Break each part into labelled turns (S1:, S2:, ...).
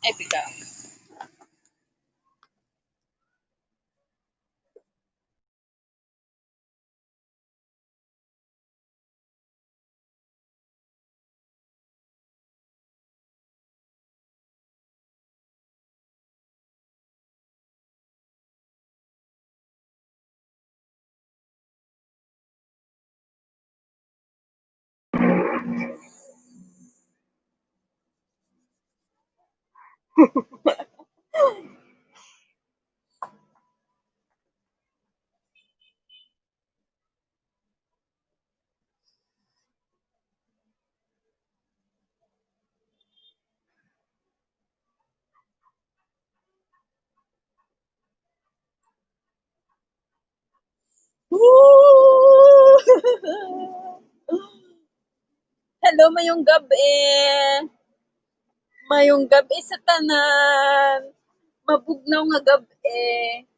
S1: Épica. Woo! Hello, mayong gabi. Mayong gabi sa tanan. Mabugnaw nga gabi.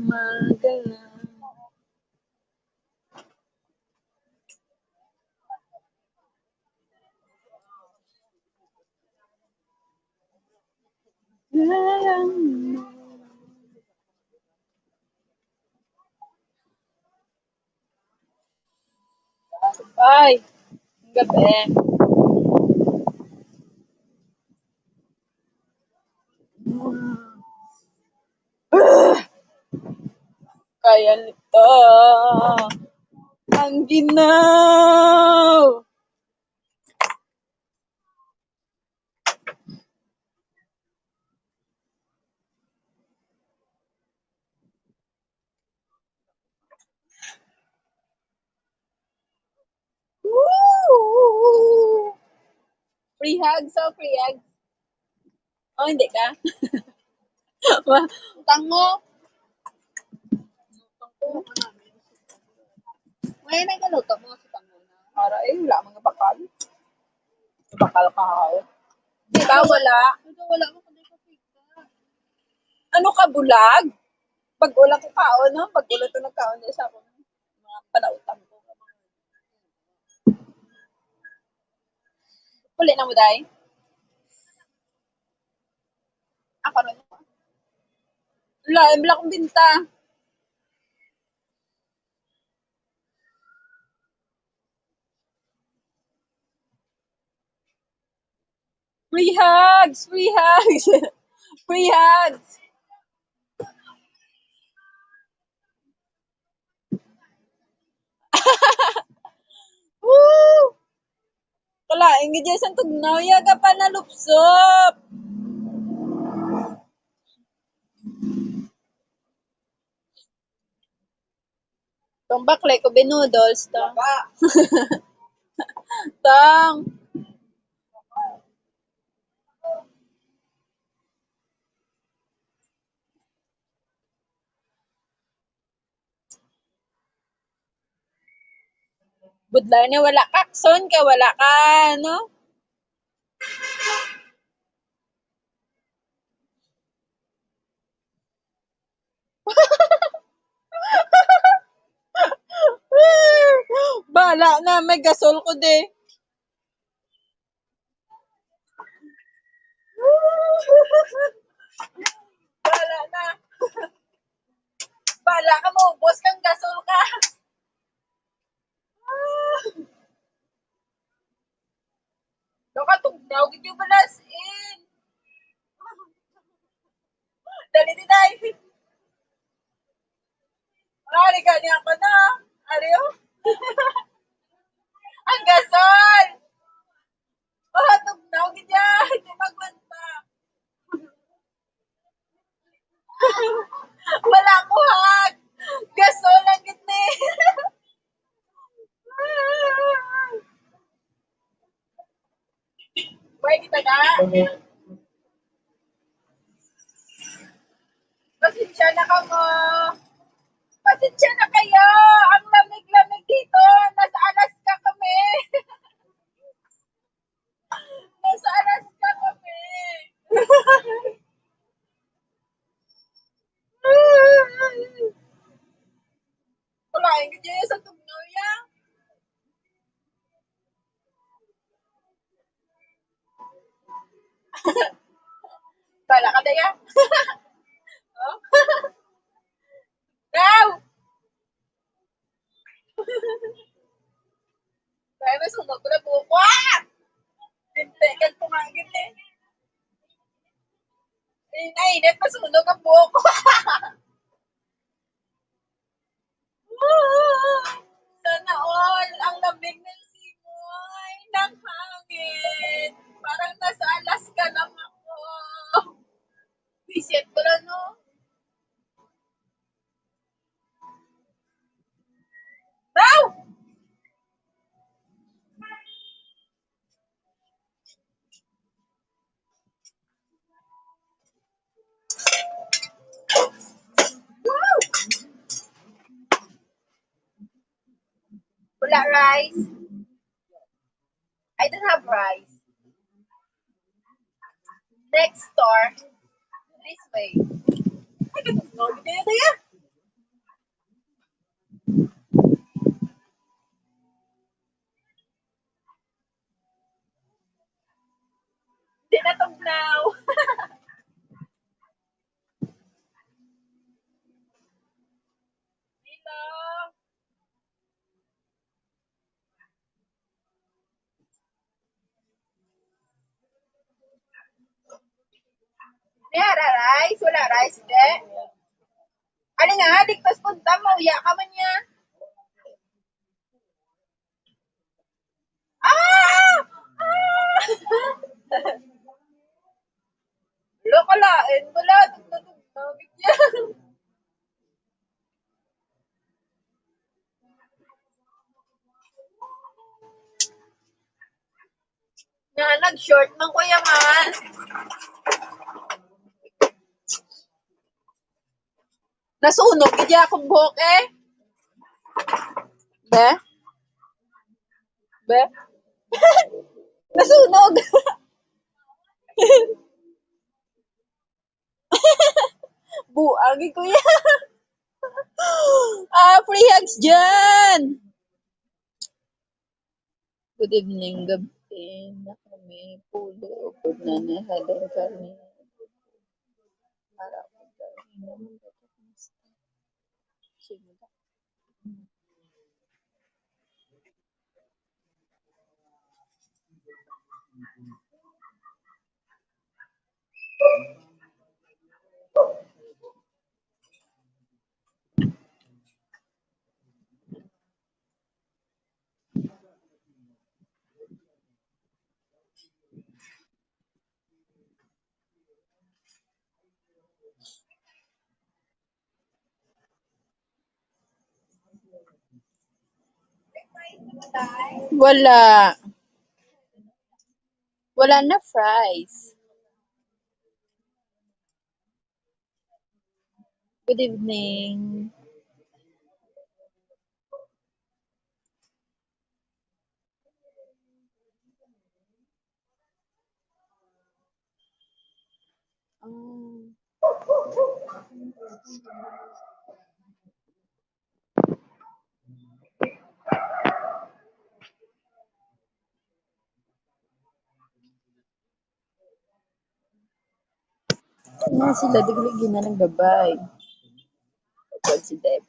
S1: Magalang. Ay, gabi. Kaya nito ang ginaw. Woo! Free hugs, oh, free hugs. Oh, hindi ka? Utang mo. Ngayon ay galuto mo sa tango na. Para eh, wala mga bakal. Bakal ka ha. Di ba wala? Wala mo kundi ka pika. Ano ka, bulag? Pag-ulang ko kaon, no? Pag-ulang ko nagkaon din sa ako. Mga panautang ko. Huli na mo, day? Ako rin. Wala, wala akong binta. Free hugs! Free hugs! Free hugs! Woo! Kalaing nga dyan sa tugnaw, yaga pa na lupsop. Tong bakle ko binoodles to. Tong. Budlay na wala kakson ka, wala ka, no? Bala na, may gasol ko de. Bala na. Bala ka mo, boss kang gasol ka. Nakatugnaw, gid yung balas in. Dali di dahil. Ari ka niya ako na. Ari oh. Ang gasol. Oh, tugnaw gid yan. Di magwanta. Pasensya na ka mo. Pasensya na kayo. Ang lamig-lamig dito. Nasa Alaska kami. Nasa Alaska kami. Kulain ka dyan sa tugnaw ya. Bala ka daya. Oh. Daw! Kaya may sunog ko na buko. Ginte, kan pumagin eh. Init, masunog ang buko. Sana all, ang lamig ng simoy, ng hangin. Parang nasa Alaska lang ako. Visit ko lang, no? Daw! Wow! Wala rice. I don't have rice. Next store, this way. Ay, no, hindi na yan. Hindi na tugnaw. Hello. Mayara rice? Wala rice, de. Ano nga, diktas punta mo, uya ka man niya. Ah! Ah! Lo, kalain mo la, tugnaw niya. Nga, nag-short man ko yaman. Nasunog, hindi akong buhok eh. Be? Be? Nasunog. Buang ko yan. Free hugs dyan. Good evening, gabi na kami. Pulo, upod na nahalang kami. Para ko gawin naman ito. Simula. Wala. Wala na fries. Good evening. Nga sila, digligin na ng gabay. Kapag si Deb.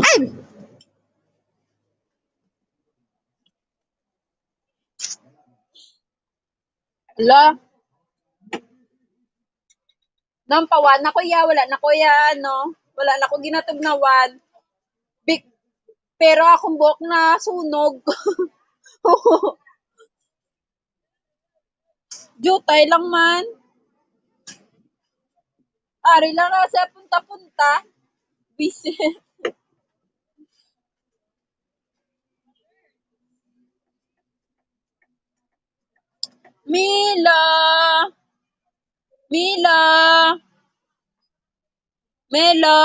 S1: Ay! Ala. Nampawan na ko ya, wala na ko ya, no? Wala na ko ginatugnawan. Big, pero akong buhok na sunog. Jutay lang man. Ari lang na sa punta-punta. Visit. Mila! Mila! Mela!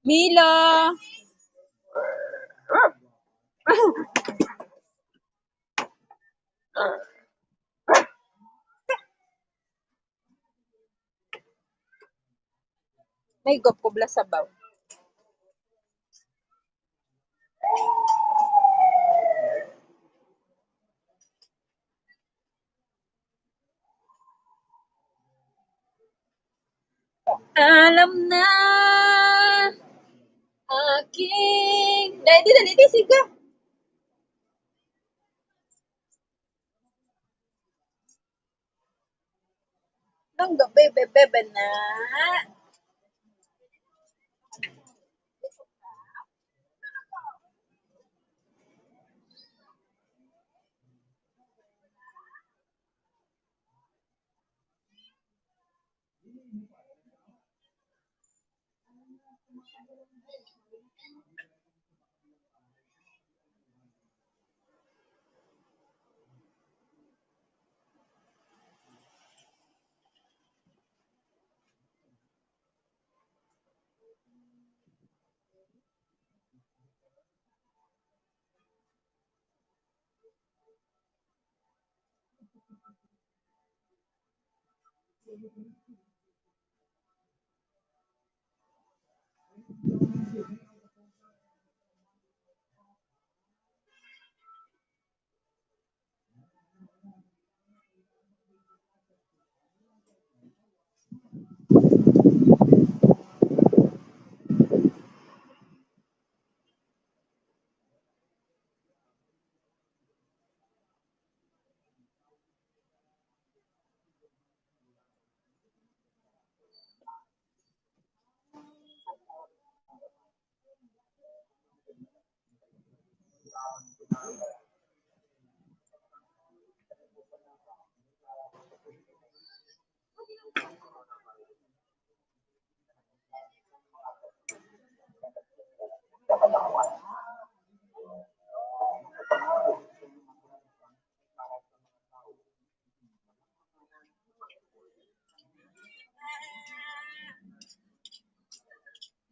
S1: Mila! May gop ko bla sabaw. Alam na aking... Dali, dali, siga. Nang gabi, bebe na.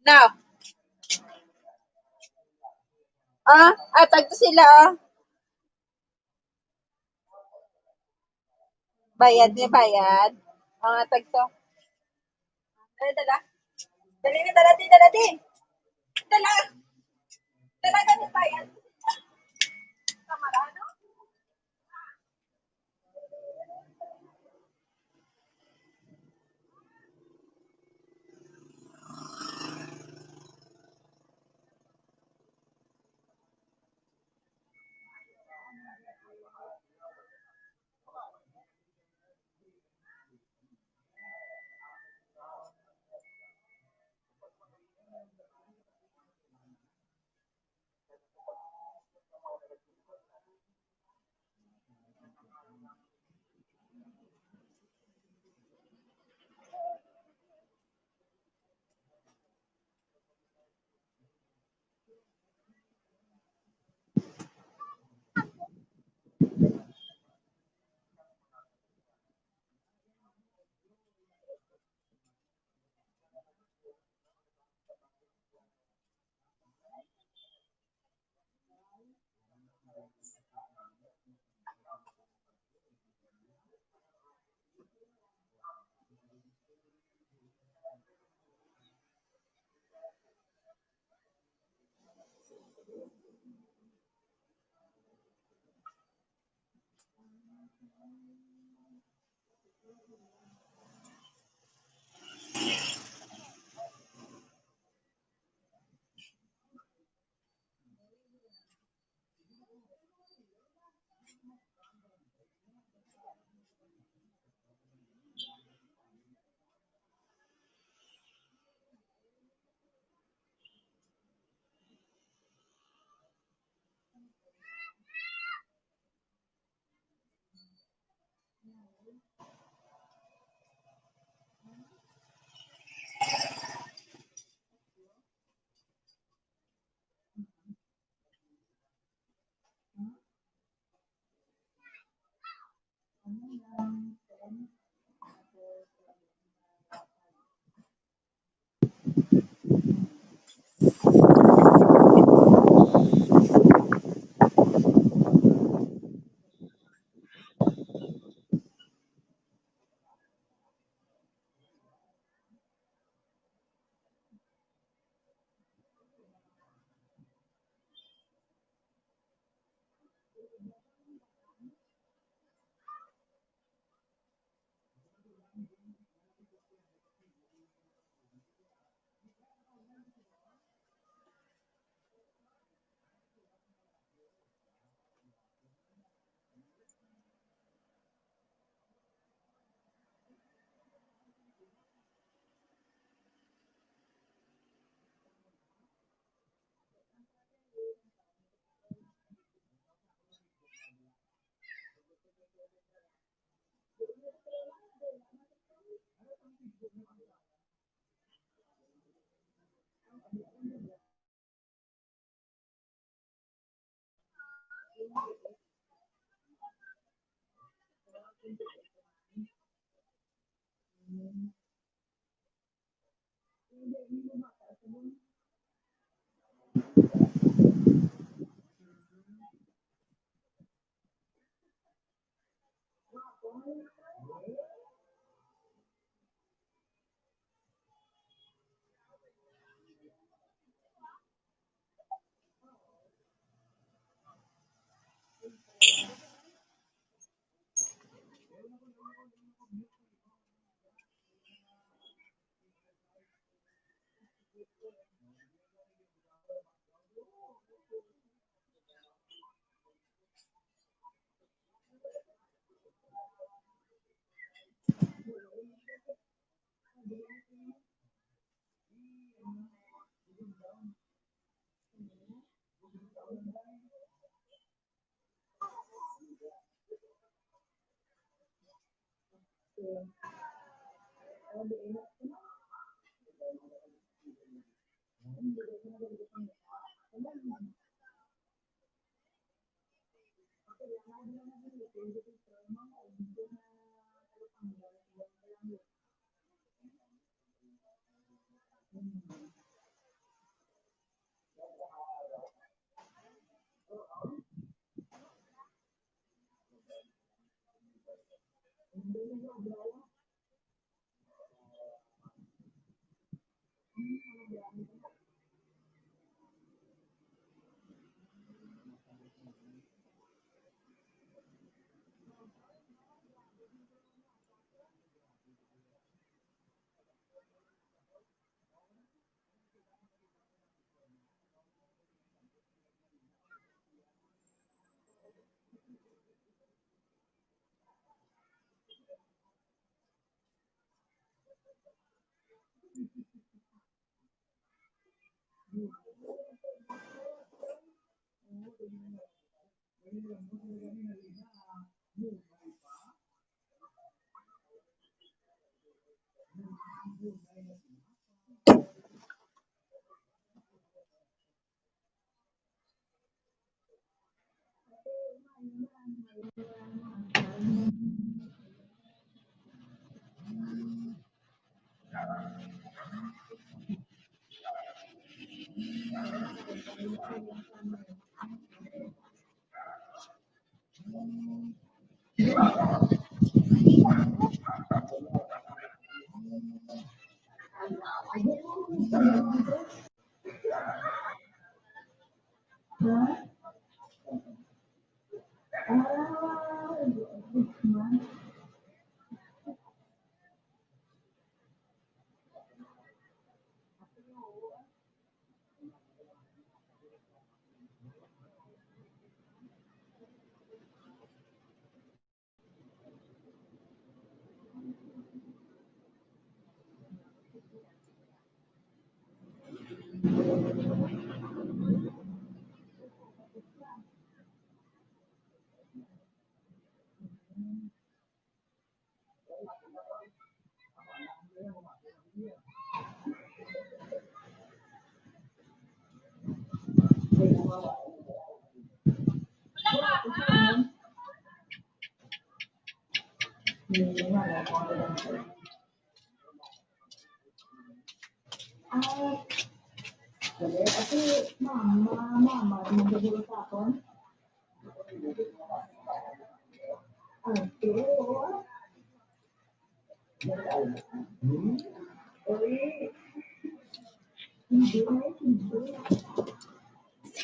S1: Now, atag to sila. Bayad niya, bayad. Atag to. Dali, dala. Dali na, dala di, dala di. Dala. Dala ka ni bayad. Kamarano?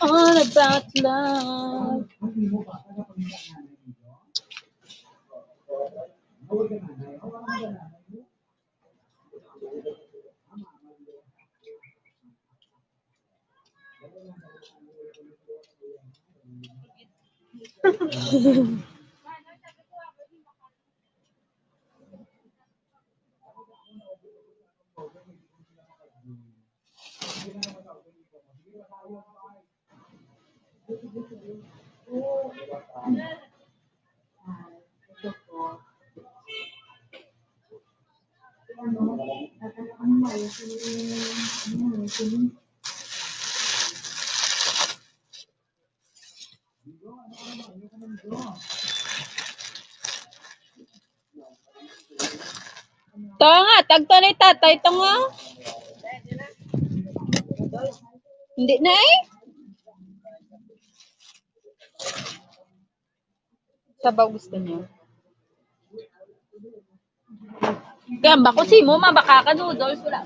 S1: All about love. Ito nga, tagto ni tatay. Ito nga. Hindi na eh. Sabaw gusto niya. Kaya bako si mo, mabaka ka noodles. Wala.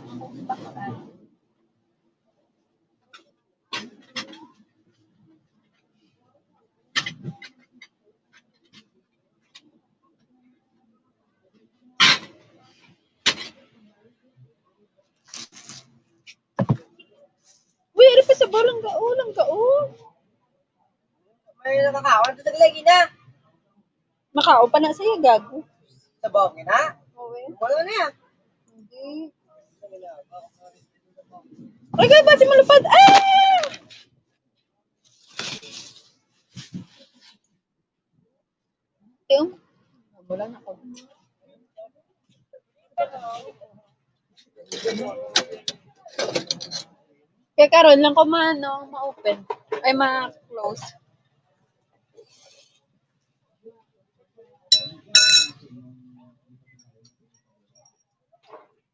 S1: Uy, ari pa sa lang gao.
S2: May nakakawan sa lagi na.
S1: Makao pa na siya, gago.
S2: Sa bawang na.
S1: Oo eh.
S2: Wala na yan.
S1: Hindi. Ay, kaya ba si malupad? Ah! Yung? Wala na ako. Kaya karon lang ko ma-open. Ay, ma-close.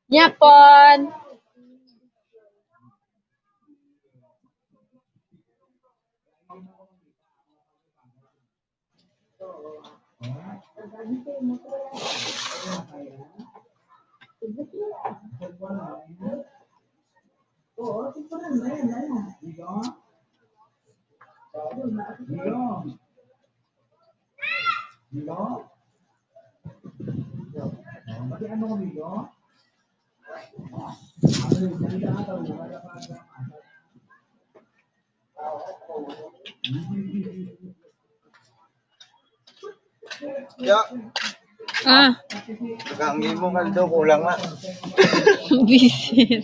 S1: Yapon!
S2: Ya.
S1: Ah,
S2: Nagangin mo kaldo, kulang nga.
S1: bisit.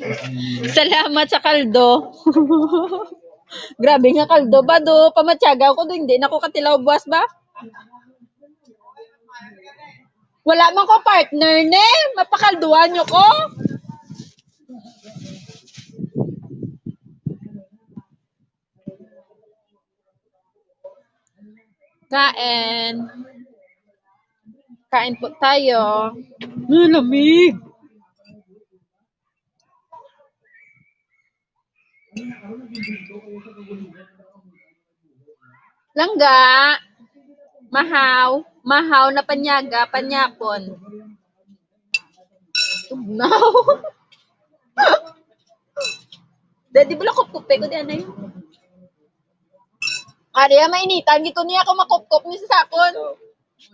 S1: Salamat sa kaldo. Grabe nga kaldo ba do? Pamatyaga ko do, hindi na ko katilaw buwas ba? Wala man ko partner ne. Mapakalduan nyo ko. Kain. Kain po tayo. Lamig. Langga. Mahaw. Mahaw na panyaga, panyapon. Tugnaw. Dadi bala kup-kupe ko diyan na yun. Ari, mainitan. Gito niya ako makup-kup ni sa sakon.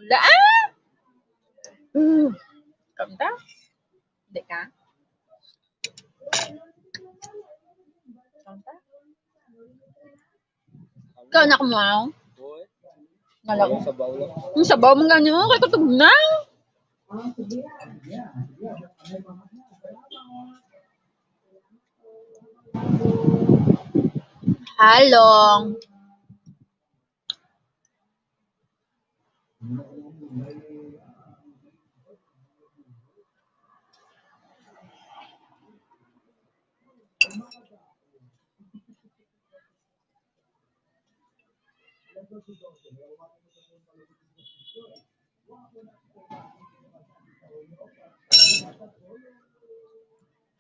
S1: Wala ah! Kamta? Hindi ka? Kamta? Ikaw na kumuha. Nalako. Yung sabaw mong ganyan. Kaya katog na. Halong.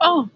S1: Oh,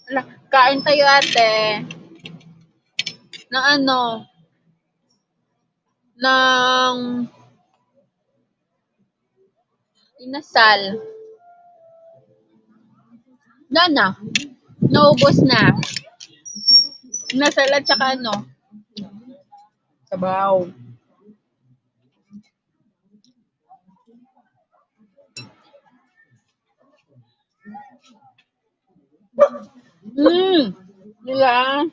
S1: Ala, kain tayo ate. Ng ano? Ng inasal. Wala na. Naubos na. Inasal at saka ano? Sabaw. Nila.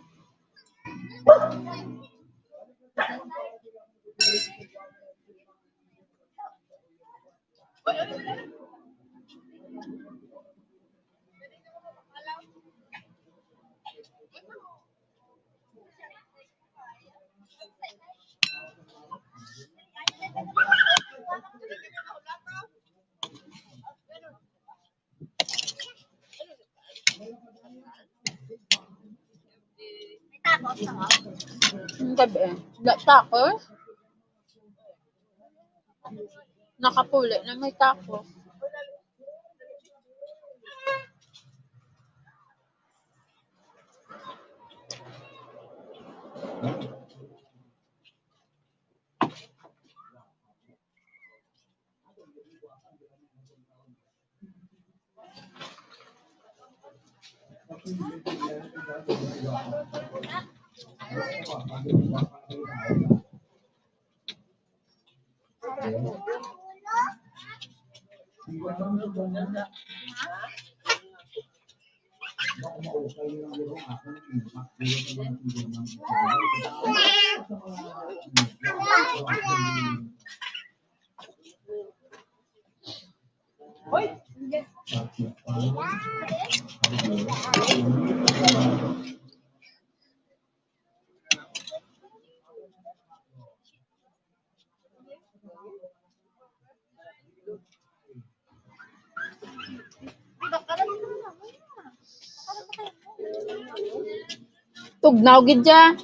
S1: Ang gabi. Tacos? Nakapuli na may tacos. Tugnaw gid dya.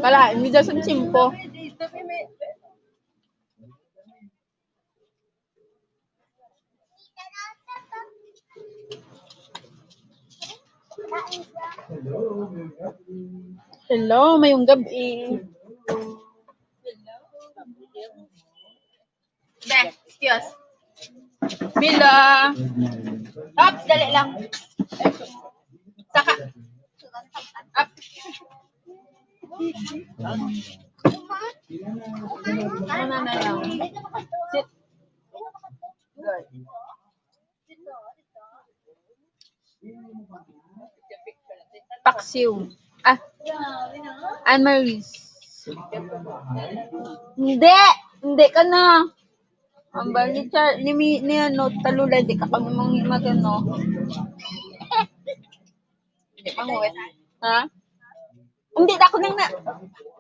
S1: Kala, hindi dyan sa simpo. Hello, mayong gabi. Be, excuse. Mila. Ops, dali lang. Saka. Up. Ano na lang. Sit. Good. Paksiw. Anne-Marie. Hindi ka na. Ang bali ni ano, talulay, di ka kami magano. Hindi pa nguwit. Ha? Hindi, ako nang na.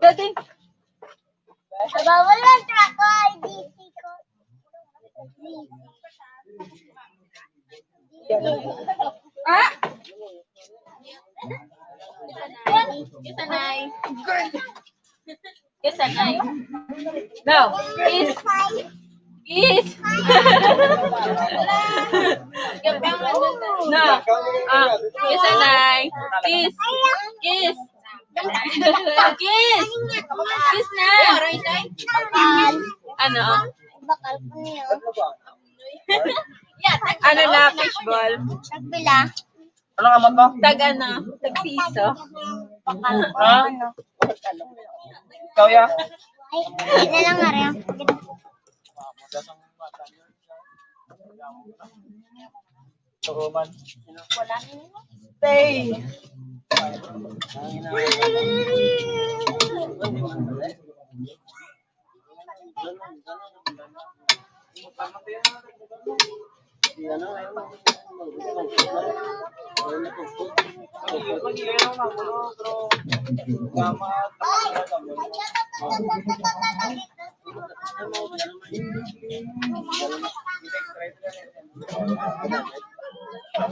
S1: Dati.
S3: Bawal lang ako, IDC ko.
S1: Ah? Kisanay. Kisanay. Now, is. No. Kisanay. Kiss. Kiss na. Ano?
S3: Bakal ko niyo.
S1: Ano na, fishball?
S3: Nagbila.
S2: Ano nga mo to?
S1: Tag ano? Tag piso.
S3: Bakal ko.
S2: Ha?
S3: Ano?
S2: Ikaw ya?
S3: Hindi na lang nga rin.
S2: Turuman.
S1: Stay.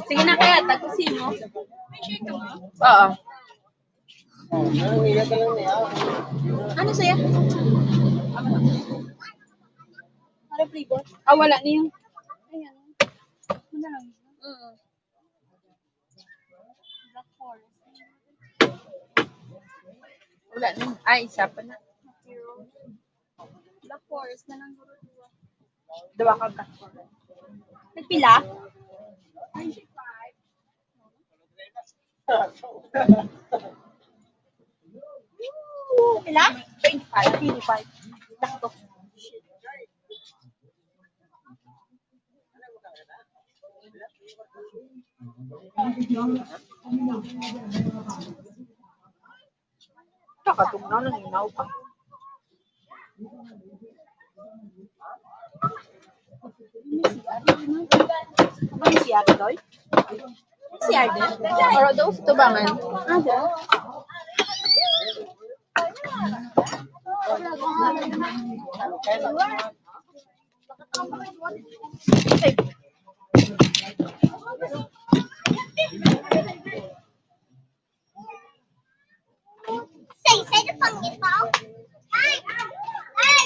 S1: Sige na kaya, tagusin mo. Oo. Ano sa'yo?
S3: Ano flavor?
S1: Ah, wala na yun. Ayan.
S3: Ano lang?
S1: Mm.
S3: Black forest.
S1: Wala na. Ay, isa pa na.
S3: Black forest na lang.
S1: Dawa ka black forest.
S3: Nagpila? Pila?
S1: 25. 25. Sakto. Nakatugnaw ng inaw pa. Ano si Ate Doy? Si Ate? Or daw sa tubangan? Ah, daw.
S3: Say the pangit pa. Ay! Ay!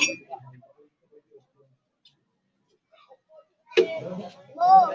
S3: Oh!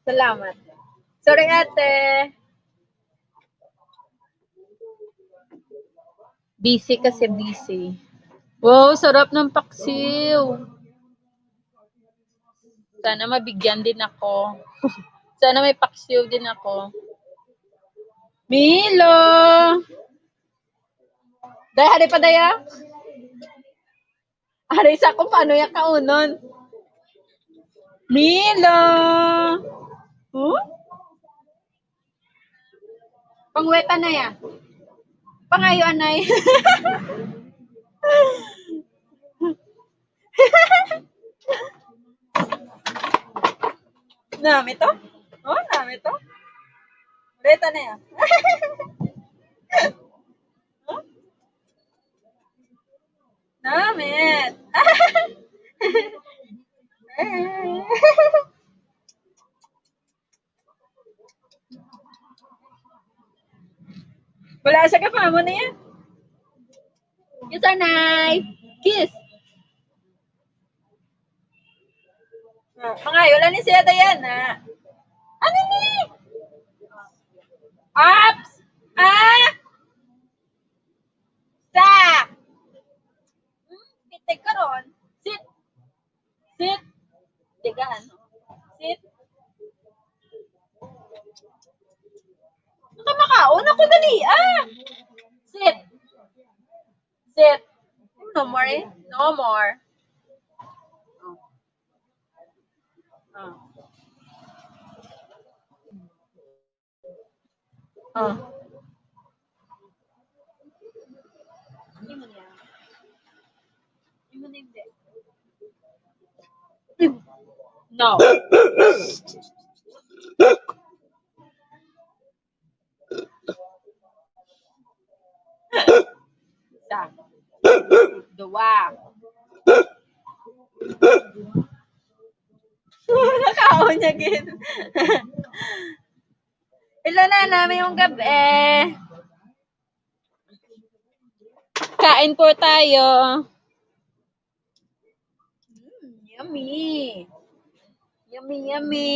S1: Salamat. Sorry, ate. Busy kasi busy. Wow, sarap ng paksiw. Sana mabigyan din ako. Sana may paksiw din ako. Milo! Daya, hari pa daya? Hari sa kung paano yung kaunon. Milo! Huh? Pangweta na ya. Pangayo anay. Nami to? Oh, nami to? Weta na ya. Namit. Wala sa kapa mo na yan. Kiss our night. Kiss. Mga wala ni siya Diana. Ano ni? Ups. Ah. Sa. Pitik ka ron. Sit. Sit. Digaan. Sit. Makaon ako dali. Ah. Sit. Sit. No more eh. No more. Hindi mo niya. Hindi mo na hindi. No. Isa. Dua. Nakaon niya gin. Ilan na namin yung gabi. Kain po tayo. Yummy. Yummy, yummy.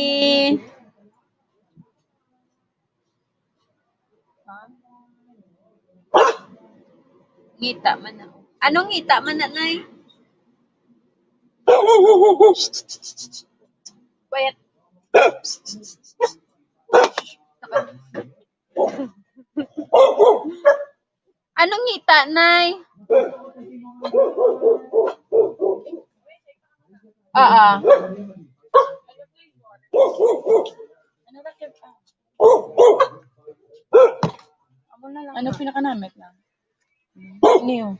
S1: Ngita man na. Anong ngita man na, Nay? Wait. Anong ngita, Nay?
S4: Ano pinakanamit na? Niyo.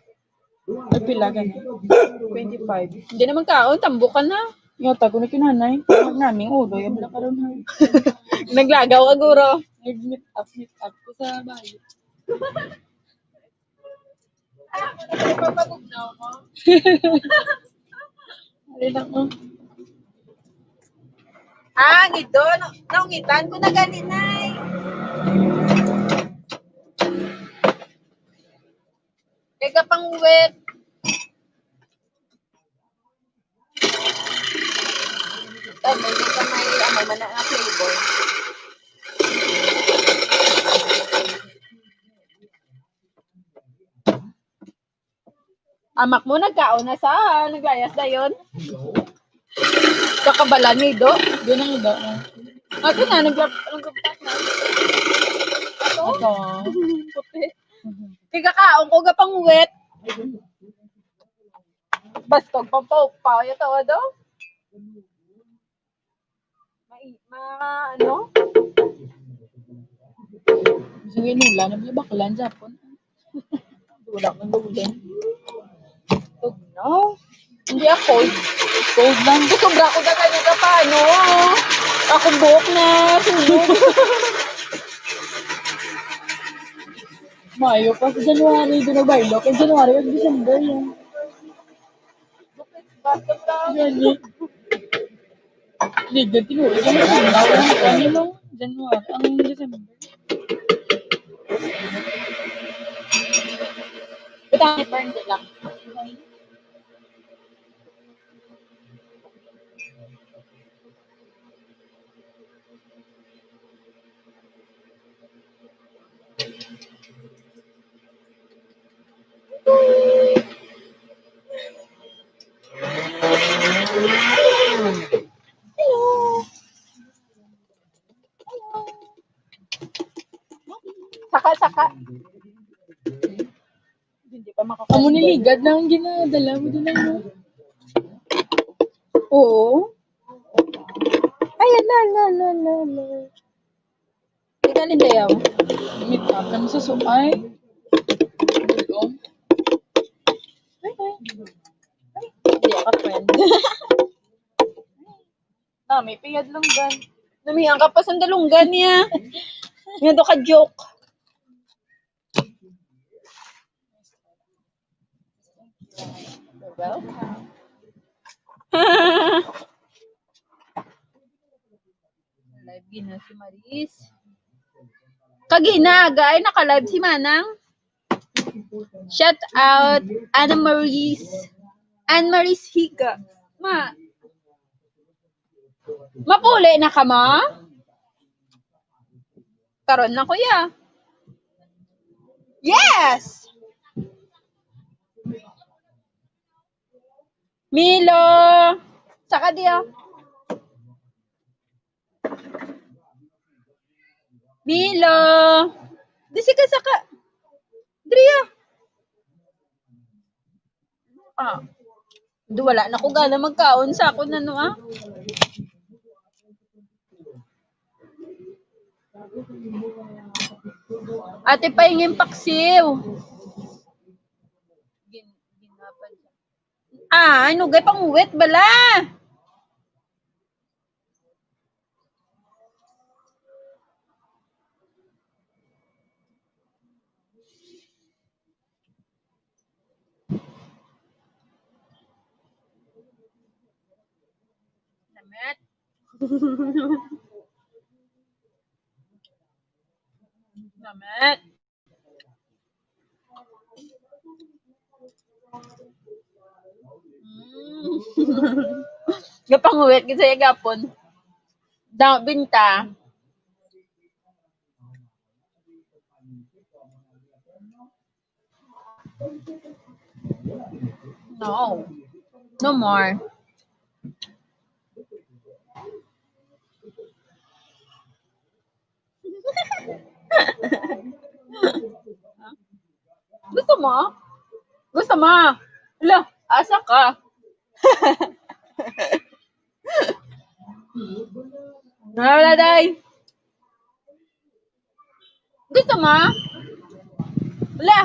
S4: Ay, pila ganyan. 25.
S1: Hindi naman kaon, tambukan na.
S4: Yata ko na kinanay. Huwag namin ulo. Yung pala karoon ha.
S1: Naglagaw ka, guro.
S4: Nag-meet up ko sa bahay.
S1: Papabugnaw mo.
S4: Alin lang oh.
S1: Ngito. Naungitan ko na gani, Nay. Kaya pang wet. May dito may man na flavor. Amak mo nagkaon na sa naglayas na yun. Sa kabalan ni Do.
S4: Doon ang iba.
S1: Ako na, naglapat na.
S4: Ito.
S1: Puti. Kikakaon ko gapang wet. Bastog pampaw. Ito daw. Ano?
S4: Sige nula. Nablabakulan Japon. Wala kang gawin.
S1: No. Hindi ako.
S4: Cold lang.
S1: Sobra ko na ganito pa, ano? Ako buhok na. Sunog.
S4: Mayo pa sa January. Doon nagbaylo. Kaya January at December yan.
S1: Bastog lang.
S4: Gani. Liga, tinuloy. Ano lang? January. Ang December.
S1: Ito, burn din lang. Hindi pa makakain.
S4: Amo niligad lang ginadala mo din lang mo.
S1: Oo. Ay, la. Tigalin tayo.
S4: Meet up naman sa suay. Bulong.
S1: Ay. Hindi ako friend. May piyad lang gan. Namihan ka pa sa dalunggan niya. Nga do ka joke. Welcome. Live gina si Maris. Kagina, ay naka-live si Manang. Shout out Anna Maris. Anne Maris Higa. Mapuli na ka ma? Karon na kuya. Yes! Milo! Saka diya. Milo! Di ka saka. Dria. Wala na ko gana magkaon sa ako na no Ate paingin paksiw. Ano gay pang wet bala. Namet. Namet. Gapanguwit kasi gapon. Daw binta. No. No more. Gusto mo? Gusto mo? Hala, asa ka? Wala day. Gusto mo? Hala,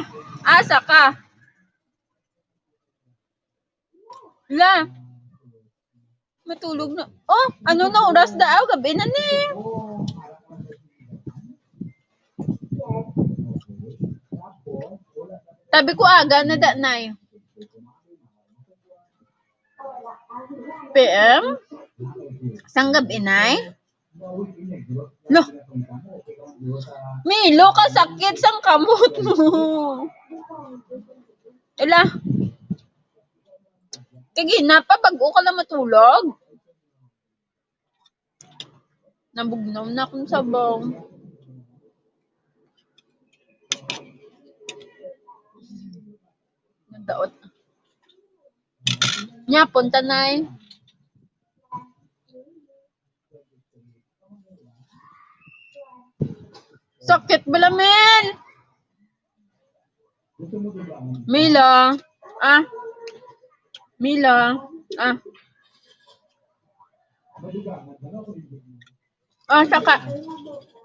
S1: asa ka? Hala. Matulog na. Oh, ano na oras daw? Gabi na ni. Tabi ko aga na da nay. PM? Sang gabi nay? Loh. Milo ka sakit sang kamot mo. Ila. Kagina pa bago ka na matulog. Nabugnaw na akong sabaw. Nagdaot. Nya, punta nay. Sakit bala, men. Mila. Mila. Saka.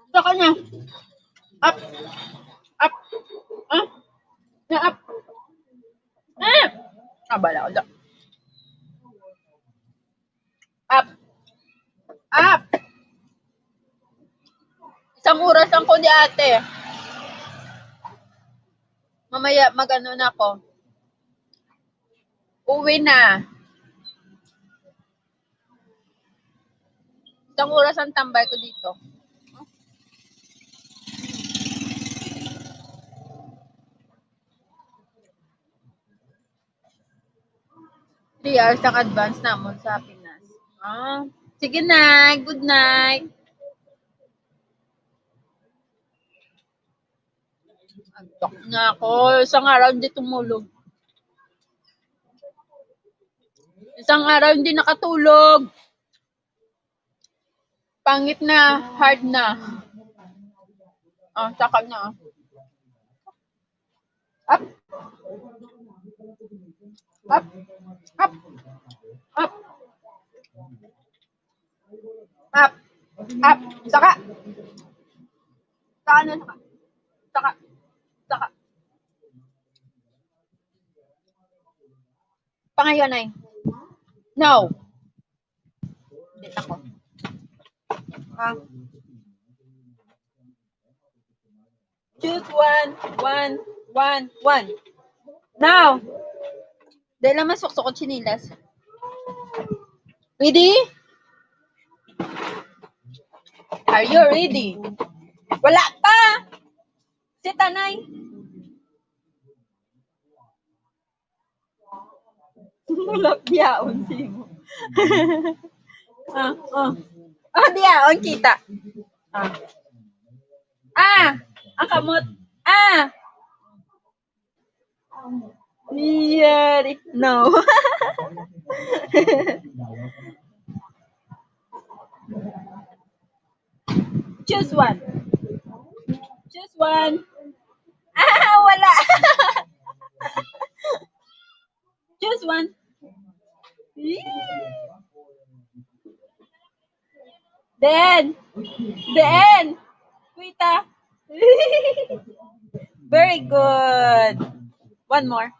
S1: Saka niya. Up. Up. Na up. Bala ko. Up. Up. Isang oras ang ko di ate. Mamaya magano na ako. Uwi na. Isang oras ang tambay ko dito. 3 hours ang advance namon sa Pinas. Sige na. Good night. Agtok na ako. Isang araw hindi tumulog. Isang araw hindi nakatulog. Pangit na. Hard na. Saka na. Up. Up. Up. Up. Up. Up. Saka. Saka na, saka. Saka. Saka. Pangayon ay. No. Dito ako. Ah. Choose one, one, one, one. Now. Dahil lang masuksok ko chinilas. Ready? Are you ready? Wala pa! Si Tanay. Mulak diyaon simo. Diyaon kita. Ang kamot. Yeah, no. Choose one. Choose one. Wala. Choose one. Then. Kuita. Very good. One more.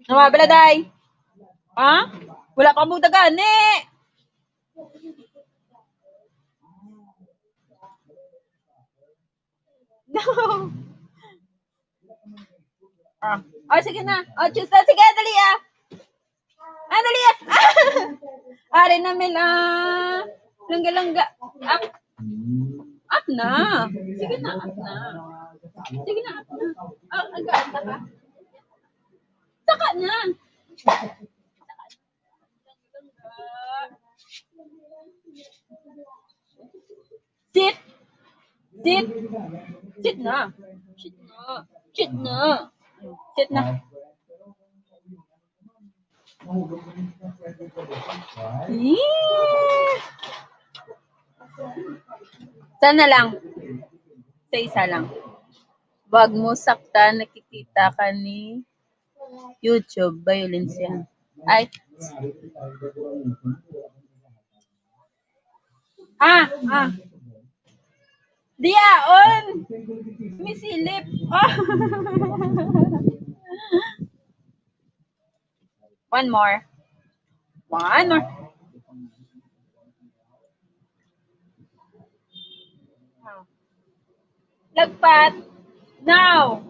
S1: Nawabala, day. Wala ka mong dagani. No. Sige na. Choose na. Sige, dali dali Ari na mil, langga-langga. Up na. Sige na, up na. Agad ka. Saka na. Sit. Sit na. Sana lang. Sa isa lang. Wag mo saktan, nakikita ka ni YouTube. Violence yan. Ay. Diyaon! Misilip. One more. Lagpat. Now.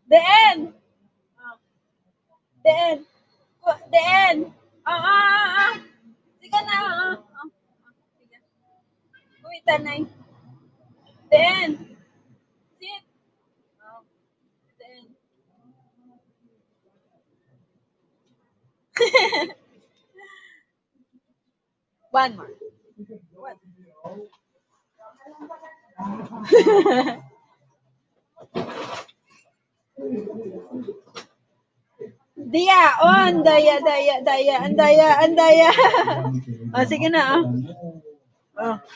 S1: The end. Sige na. Sige. Kuwita na. The end. Sit. The end. One more. Diyaon, andaya. Sige na.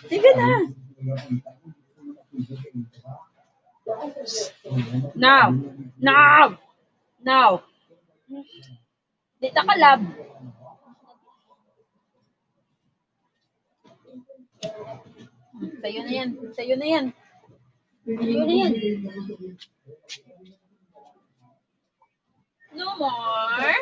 S1: Sige na. Now. Dito ka, lab. Sa'yo na yan. No more.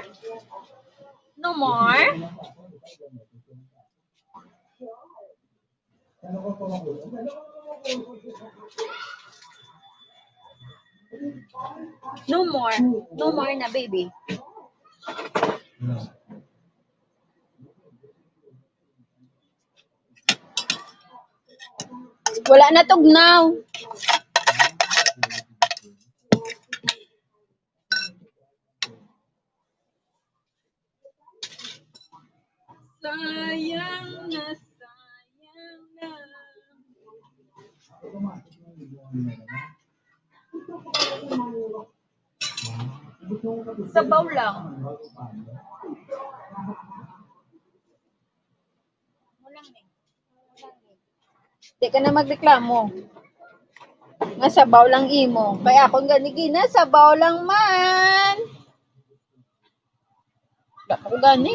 S1: No more na, baby. Wala na tugnaw. Sayang na. Sabaw lang. Hindi ka na magreklamo. Nga sabaw lang imo. Kaya ako ganigina, sabaw lang man. Wala ako gani.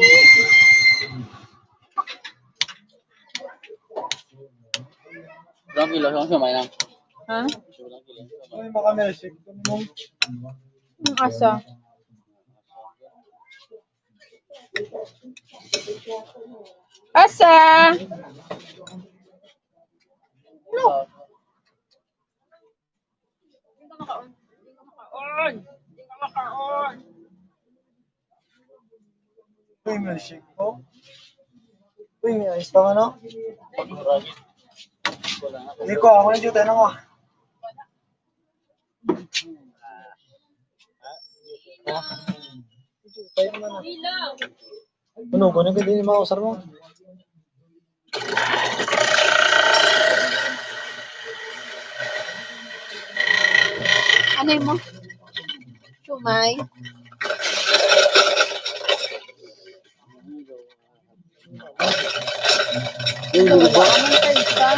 S2: Ilang kilo? Ilang siya, may lang.
S1: Ha?
S2: Ilang kilo?
S5: Ay, baka may shake ko mo.
S1: Ang asa. Asa? No. Hindi ka makaon. Hindi ka makaon. Hindi ka makaon.
S5: Uy, may shake ko. Uy, may ayos pa ano? Hindi ko, ako yung tayo na ko. Tayo naman na. Ano, kung naganda yung mga usar mo?
S1: Ano yun mo? Sumay? Ito, wala ka man tayo ka.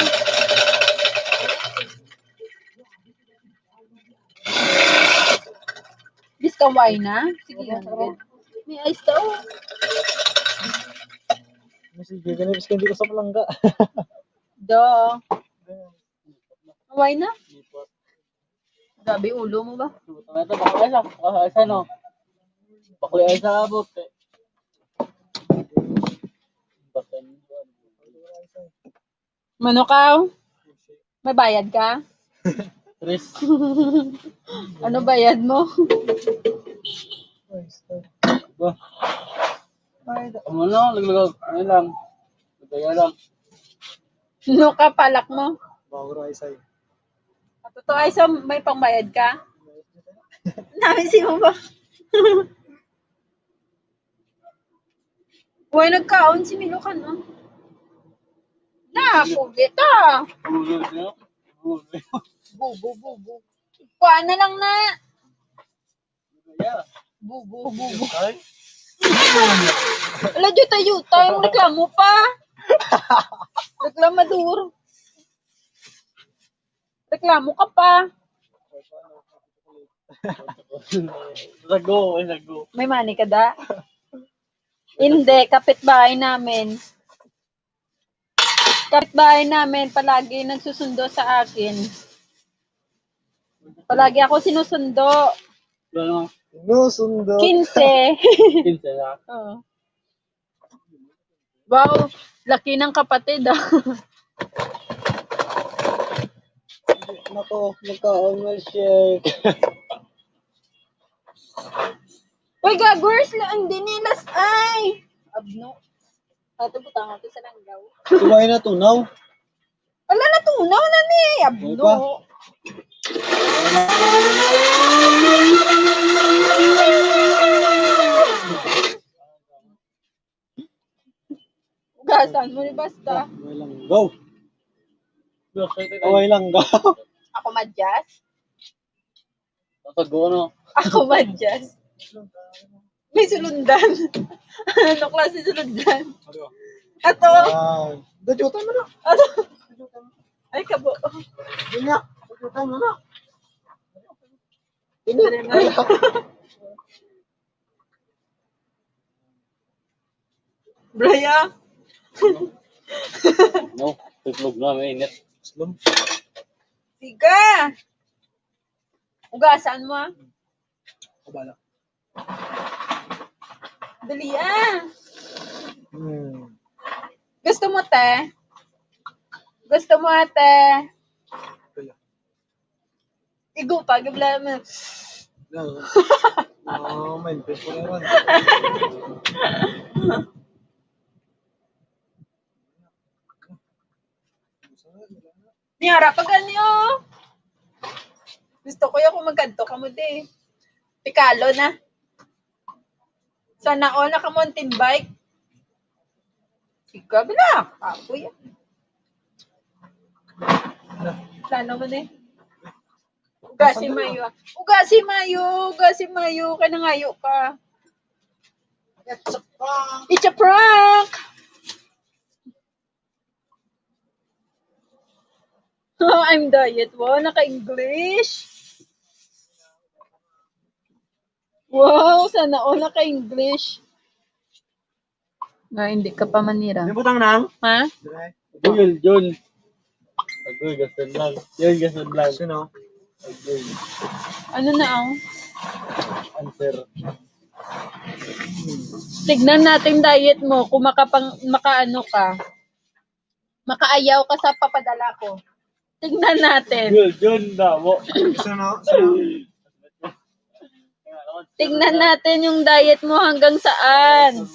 S1: Biskaway na? Sige lang. May ice daw.
S5: Message ko, ganun, kasi hindi ko sa palangga.
S1: Do. Away na? Grabe, ulo mo ba?
S2: Ito, bakli isa. Bakli isa, no? Bakli isa abot.
S1: Manukaw? May bayad ka?
S2: Chris.
S1: Ano bayad mo?
S2: Ba? Ano lang, laglag. Ano lang. Lagaya lang.
S1: Ano ka palak mo?
S5: Bawara isay.
S1: Totoo ay sa may pangbayad ka? Namisin mo ba? Uy, nagkaon si Milokan, no? Pulit ah.
S2: Ulo niyo. Ulo niyo.
S1: Bubu. Kuha na lang na.
S2: Lagaya.
S1: Bubu.
S5: Ay?
S1: Ala, yuta. Yung reklamo pa. Reklamador. Reklamo ka pa.
S2: Lago.
S1: May money ka da? Hindi, kapitbahay namin. Kapitbahay namin, palagi nagsusundo sa akin. Palagi ako sinusundo.
S2: Ano?
S5: No, sundo.
S1: 15.
S2: Kinsa na.
S1: Oo. Wow, laki ng kapatid ah.
S5: Nako, magkaon may shake.
S1: Uy, gagors lang, hindi nilas ay. Abno. Ato butang ako sa langgaw.
S5: Tumain na tunaw.
S1: Ala, natunaw na ni. Abno. Ugasan mo ni basta.
S5: Okay lang, go.
S2: Yes, ito.
S5: Okay lang, go.
S1: Ako madyas.
S2: Tago, no?
S1: Ako madyas. May sulundan. Ano klase sulundan? Ato.
S5: Dajutan mo na.
S1: Ato. Ay, kabo.
S5: Hindi nga. Dajutan mo na.
S1: Braya.
S2: No, tutlog na, may init.
S5: Slum.
S1: Siga. Ugasan mo ah.
S5: Kabala.
S1: Dali ah. Gusto mo, te? Gusto mo, ate?
S5: Kaya.
S1: Igo pa, gabla mo.
S5: Main face ko na rin.
S1: Niyara, pag ano? Gusto ko yung kung magkanto ka mo, de. Pikalo na. Sana all naka mountain bike. Ikaw bila. Ako yan. Sana mo na eh. Ugasi mayo. Ugasi mayo. Kaya nangayo ka. It's a prank. I'm diet. Wow, naka-English. Wow, sana all naka-English. Na hindi ka pa manira.
S5: May butang nang?
S1: Ha?
S2: Agoy, John. Agoy, gasan lang. Yun, gasan lang.
S5: Sino?
S2: Agoy.
S1: Ano na ang?
S2: Answer.
S1: Tignan natin diet mo kung makaano ka. Makaayaw ka sa papadala ko. Tignan natin.
S2: Agoy, John, damo.
S5: Sino? Sino?
S1: Tignan natin yung diet mo hanggang saan.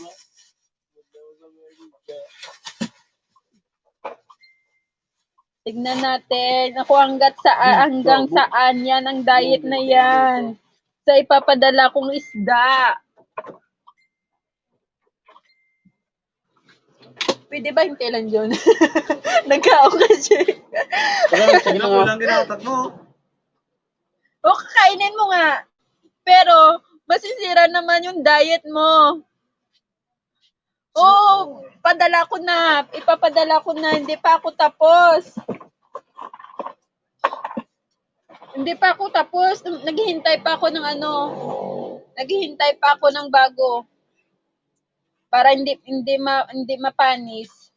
S1: Tignan natin ako hanggang saan yan ang diet na yan. Sa ipapadala kong isda. Pwede ba yung kailan yun? Nagkao kasi.
S2: Sige na nga.
S5: Kulang ginatat mo.
S1: O, kakainin mo nga. Pero, masisira naman yung diet mo. Oh, padala ko na. Ipapadala ko na. Hindi pa ako tapos. Hindi pa ako tapos. Naghihintay pa ako ng ano. Naghihintay pa ako ng bago. Para hindi mapanis.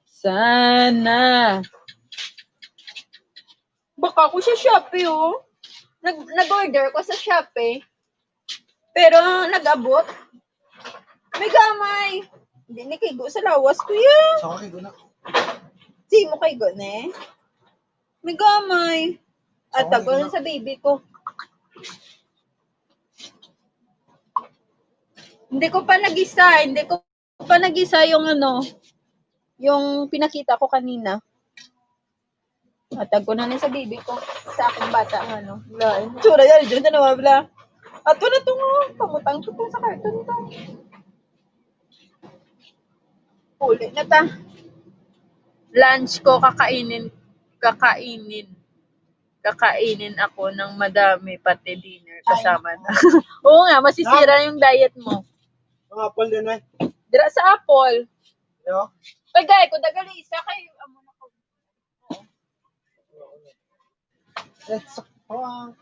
S1: Sana. Baka ako sa Shopee, oh. Nag-order ko sa Shopee. Pero nag-abot. May gamay. Hindi ni kay go sa lawas, kuya.
S5: Saka kayo na.
S1: Si mo kay go, ne? May gamay. At tago na sa baby ko. Hindi ko pa nagisa yung ano, yung pinakita ko kanina. Atag ko na sa baby ko. Sa aking bata ang ano. Wala. Tsura yan. Diyan na nawabla. At wala ito nga. Pamutang ko sa karton ito. Huli na ta. Lunch ko kakainin ako ng madami pati dinner kasama na. Oo nga, masisira yung diet mo.
S5: Ang apple din eh.
S1: Dira sa Apple.
S5: Yo.
S1: Ay, gay, kung dagali isa kayo. Amo na ko.
S5: It's a prank.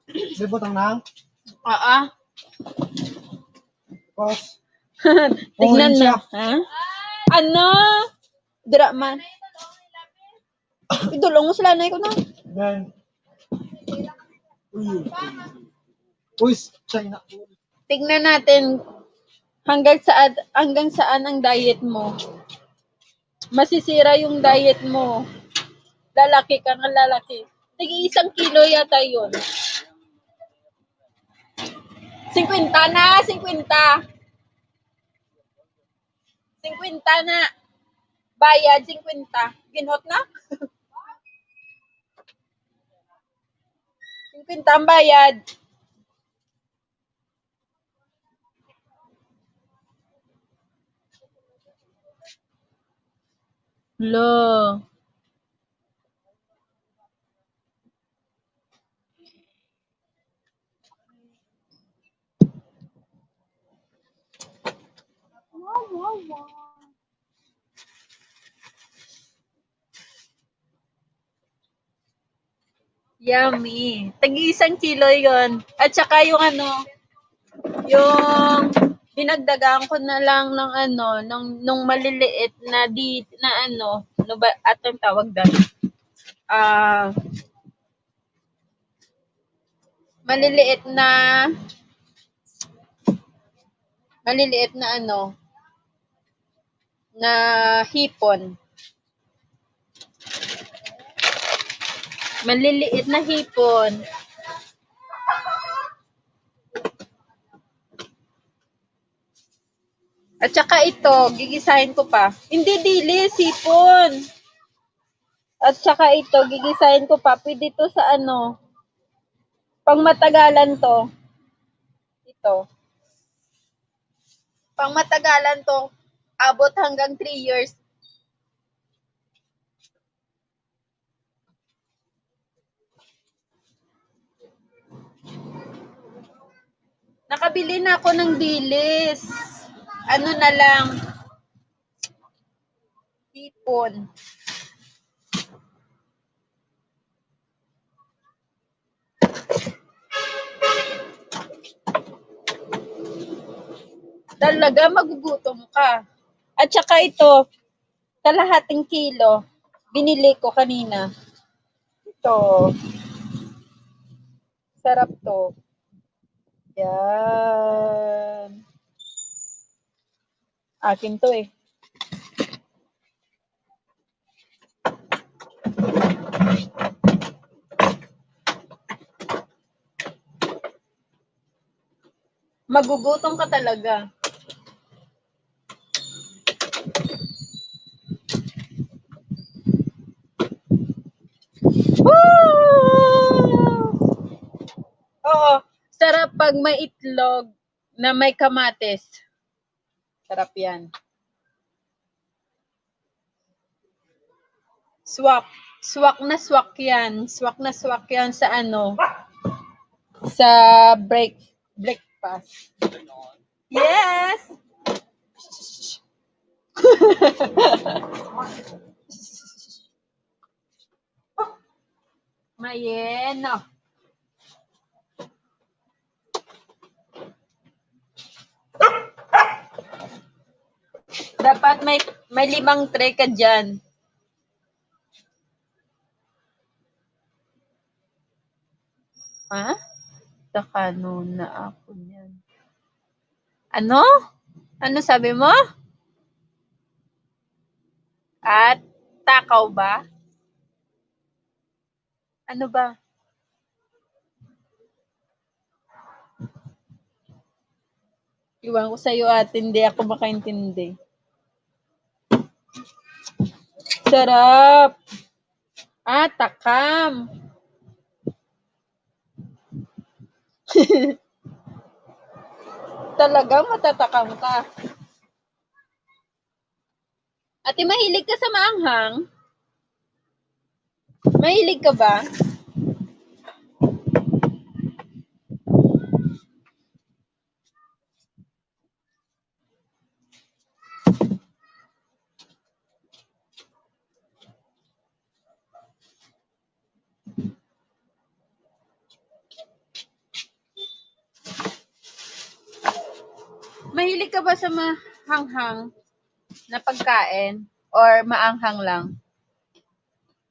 S5: May butang nang? Tapos,
S1: Tignan
S5: Orange
S1: na.
S5: siya.
S1: Ha? Ano? Dira man. Idulong mo sila na ko na.
S5: then, uy, China.
S1: Tignan natin hanggang saan ang diet mo. Masisira yung diet mo. Lalaki ka ng lalaki. Tig 1 kilo yata yun. 50 na, 50. 50 na. Bayad, 50. Ginot na? 50 ang bayad. Lo. Yummy. Tagi 1 kilo yon. At saka yung ano, yung dinagdagan ko na lang ng ano, nung maliliit na ano ba atong tawag doon? Maliliit na ano, na hipon. Maliliit na hipon. At saka ito, gigisahin ko pa. Hindi dili, sipon. At saka ito, gigisahin ko pa. Pwede to sa ano, pang matagalan to. Ito. Pang matagalan to, abot hanggang 3 years. Nakabili na ako ng dilis. ano na lang, hipon. Talaga magugutom ka. At saka ito, kalahating kilo, binili ko kanina. Ito. Sarap to. Yan. Akin to eh. Magugutom ka talaga. Woo! Oo, sarap pag may itlog na may kamatis. Sarap yan. Swak. Swak na swak yan. Swak na swak yan sa ano? Sa breakfast. Yes! Mayeno. Dapat may 5 tray ka dyan. Ha? Takano na ako niyan. Ano? Ano sabi mo? At takaw ba? Ano ba? Iwan ko sa'yo at hindi ako makaintindi. Sarap! Ah, takam! Talagang matatakam ka. Ate, mahilig ka sa maanghang? Mahilig ka ba? Mahilig ka ba sa mahanghang na pagkain or maanghang lang?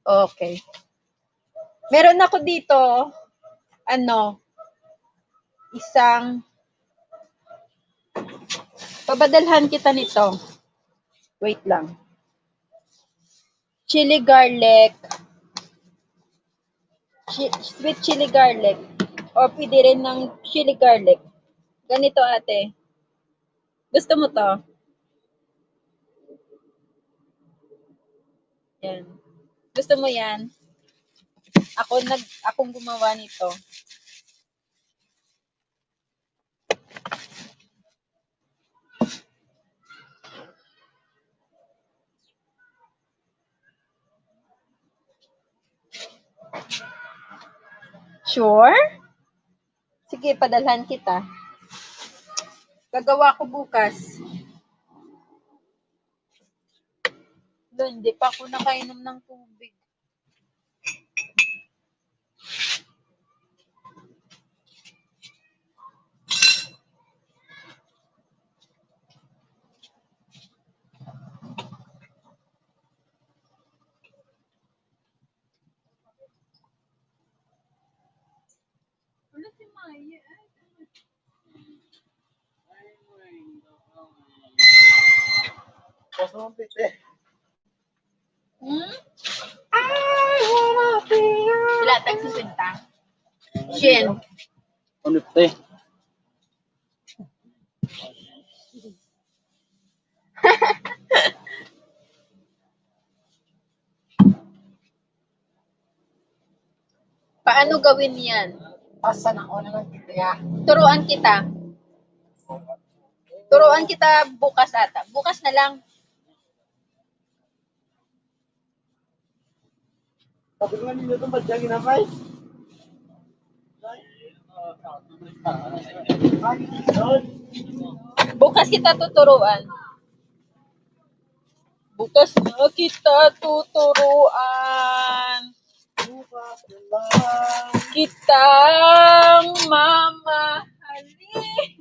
S1: Okay. Meron ako dito, isang, babadalhan kita nito. Wait lang. Chili garlic, sweet chili garlic, o pwede rin ng chili garlic. Ganito ate. Gusto mo to? Yan. Gusto mo yan? Akong gumawa nito. Sure? Sige, padalhan kita. Gagawa ko bukas. Hindi pa ako nakainom ng tubig. Wala si Maya.
S5: Post mo pite.
S1: Wala, tag 50. Shin.
S2: Ano te?
S1: Paano gawin yan?
S5: Pasa na ako naman kaya.
S1: Turuan kita. Turuan kita bukas ata. Bukas na lang.
S5: Sabi ko nga ninyo itong badya ginapay.
S1: Bukas kita tuturuan. Bukas na kita tuturuan. Kitang mamahalin.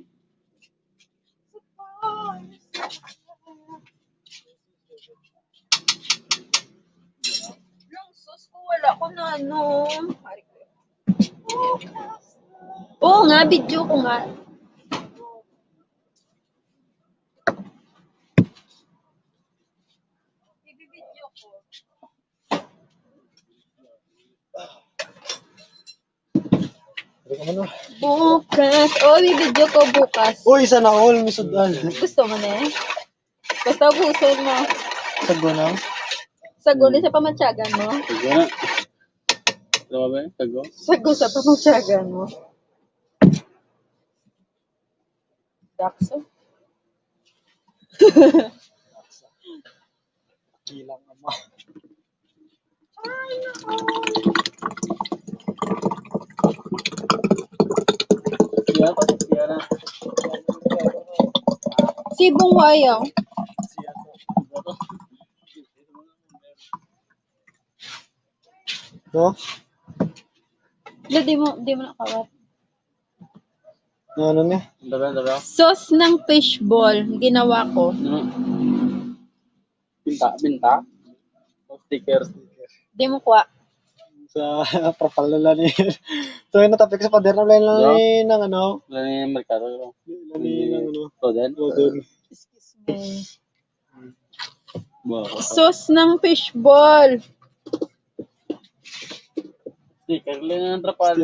S1: Yung sus ko, wala ko na ano. Oo nga, video ko nga. Ibibidyo ko. Bukas. Oh, ibibidyo ko bukas.
S5: Uy, sana all, misudan.
S1: Gusto mo na eh? Basta buson mo.
S5: Sago na.
S1: Saguli sa pamansyagan mo.
S2: Tago na. Ano ba? Tago?
S1: Sago sa pamansyagan mo. Dakso.
S5: Kilang ama.
S2: Siya pa, siya na.
S1: Sibong wayang.
S5: No?
S1: Di mo nakawat.
S5: Ano niya?
S2: Daga.
S1: Sauce ng fishball. Ginawa ko.
S2: Ano? Binta? O sticker?
S1: Di mo kuha.
S5: Sa propalala ni. So, yung natapik sa pader na lang ni ng ano.
S2: Wala na yung merkado.
S5: Lani ng ano.
S2: Roden?
S5: Rodon.
S1: Excuse me.
S2: Wow.
S1: Sauce ng fishball.
S2: Sticker lang ang trapal.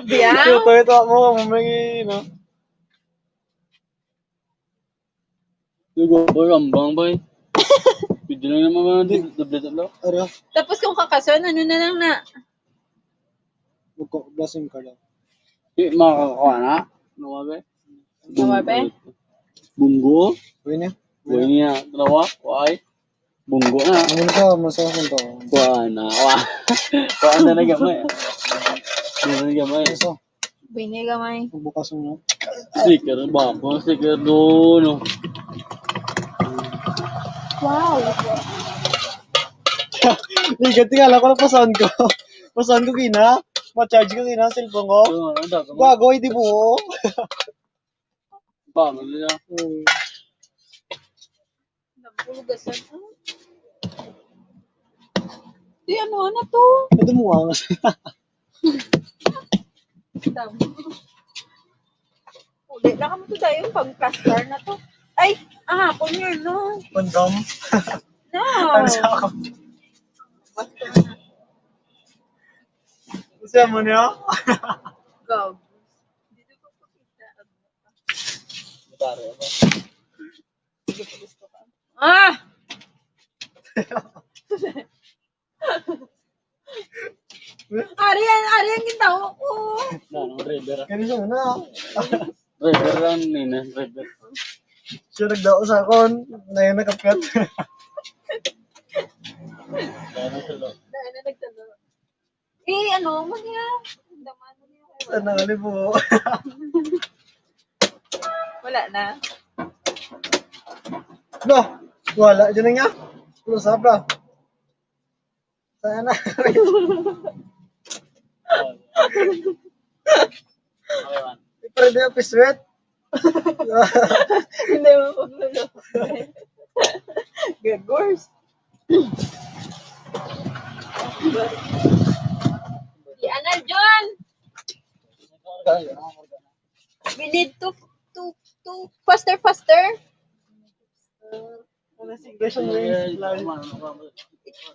S1: Diyan.
S5: Ito mo, may, no?
S2: Dugo boy, ambang boy. Video lang naman mga doble-doble.
S5: Ano?
S1: Tapos kung kakason, ano na lang na.
S5: Magkakablasim ka lang.
S2: Di makakakuha na. Ano ba ba?
S1: Ano ba?
S2: Bunggo.
S5: Uy niya.
S2: Buhay niya. Dalawa. Kuhay. Bunggo na.
S5: Masaya ko ito.
S2: Kuha na. Kuha na na gamay. Kuha na gamay.
S5: Ano?
S1: Bini gamay.
S5: Bukas mo.
S2: Sticker ba? Sticker doon.
S1: Wow.
S5: Ganti nga lang ko na pasahan ko. Pasahan ko kina. Ma-charge ko kina cellphone ko. Bago, hindi buo.
S2: Ba, ano niya?
S1: Nabulugasan. Di ano na to?
S5: Ito mo ang.
S1: Tama. Uli na kamo to tayo pag-plaster na to. Ay, hapon yun, no?
S5: Condom.
S1: No.
S5: Ano sa ako? Gusto mo niya?
S1: Go. Dito ko pakita.
S2: Matari ako.
S1: Sige, gusto ka. Ah! Ariyan ginawa ko.
S2: Ano, river.
S5: Ganito mo na.
S2: River lang nina, river.
S5: Siya nagdao sa akon. Ngayon nakapkat.
S2: Kaya na sila.
S1: Dahil na nagtalo. Ano mo niya? Daman mo niya.
S5: Ano nga po?
S1: Wala na.
S5: No, wala. Diyan na nga. Close up na. Sana.
S2: Okay, man.
S5: Pwede yung piswet.
S1: Hindi mo paglulo. Gagors. Si Anal John! We need to faster.
S5: Ano sa English ang wings fly?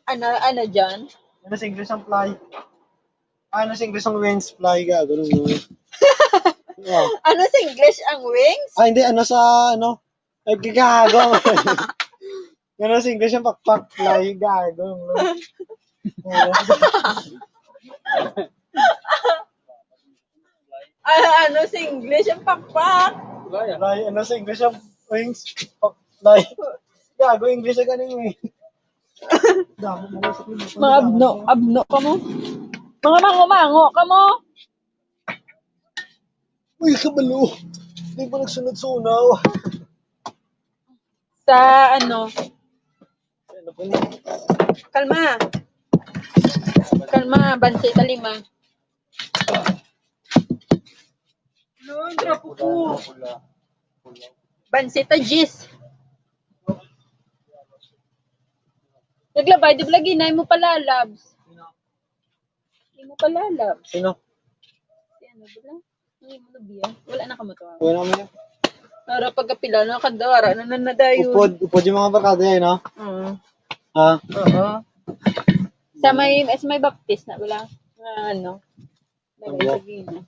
S1: Ano John?
S5: Ano sa English ang fly? Ano sa English ang wings fly? Gago nung no.
S1: Ano sa English ang wings?
S5: Hindi. Ano sa ano? Ay, gago. Ano sa English ang pakpak fly? Gago nung no.
S1: Ano sa English ang pakpak?
S5: Fly. Ano sa English ang wings? Fly. Gago, English ang ganing eh.
S1: Mga abno ka mo? Mga mango ka mo?
S5: Uy, kabalo. Hindi pa nagsunod sa unaw.
S1: Sa ano?
S5: Ano pa yun?
S1: Kalma. Kalma, bansay talima. No, drop ko. Bansay tajis. Naglabay, di ba lagi na mo pala, labs? Hindi mo pala, labs.
S5: Sino?
S1: Si ano ba lang? Hindi mo na biya. Wala na ka mo to.
S5: Kuya namin yun.
S1: Para pagkapila na kadara, nananadayon.
S5: Upod yung mga barkada yan, no? Ha?
S1: Oo. Sa may baptist na wala. Ano? Lagay sa gina.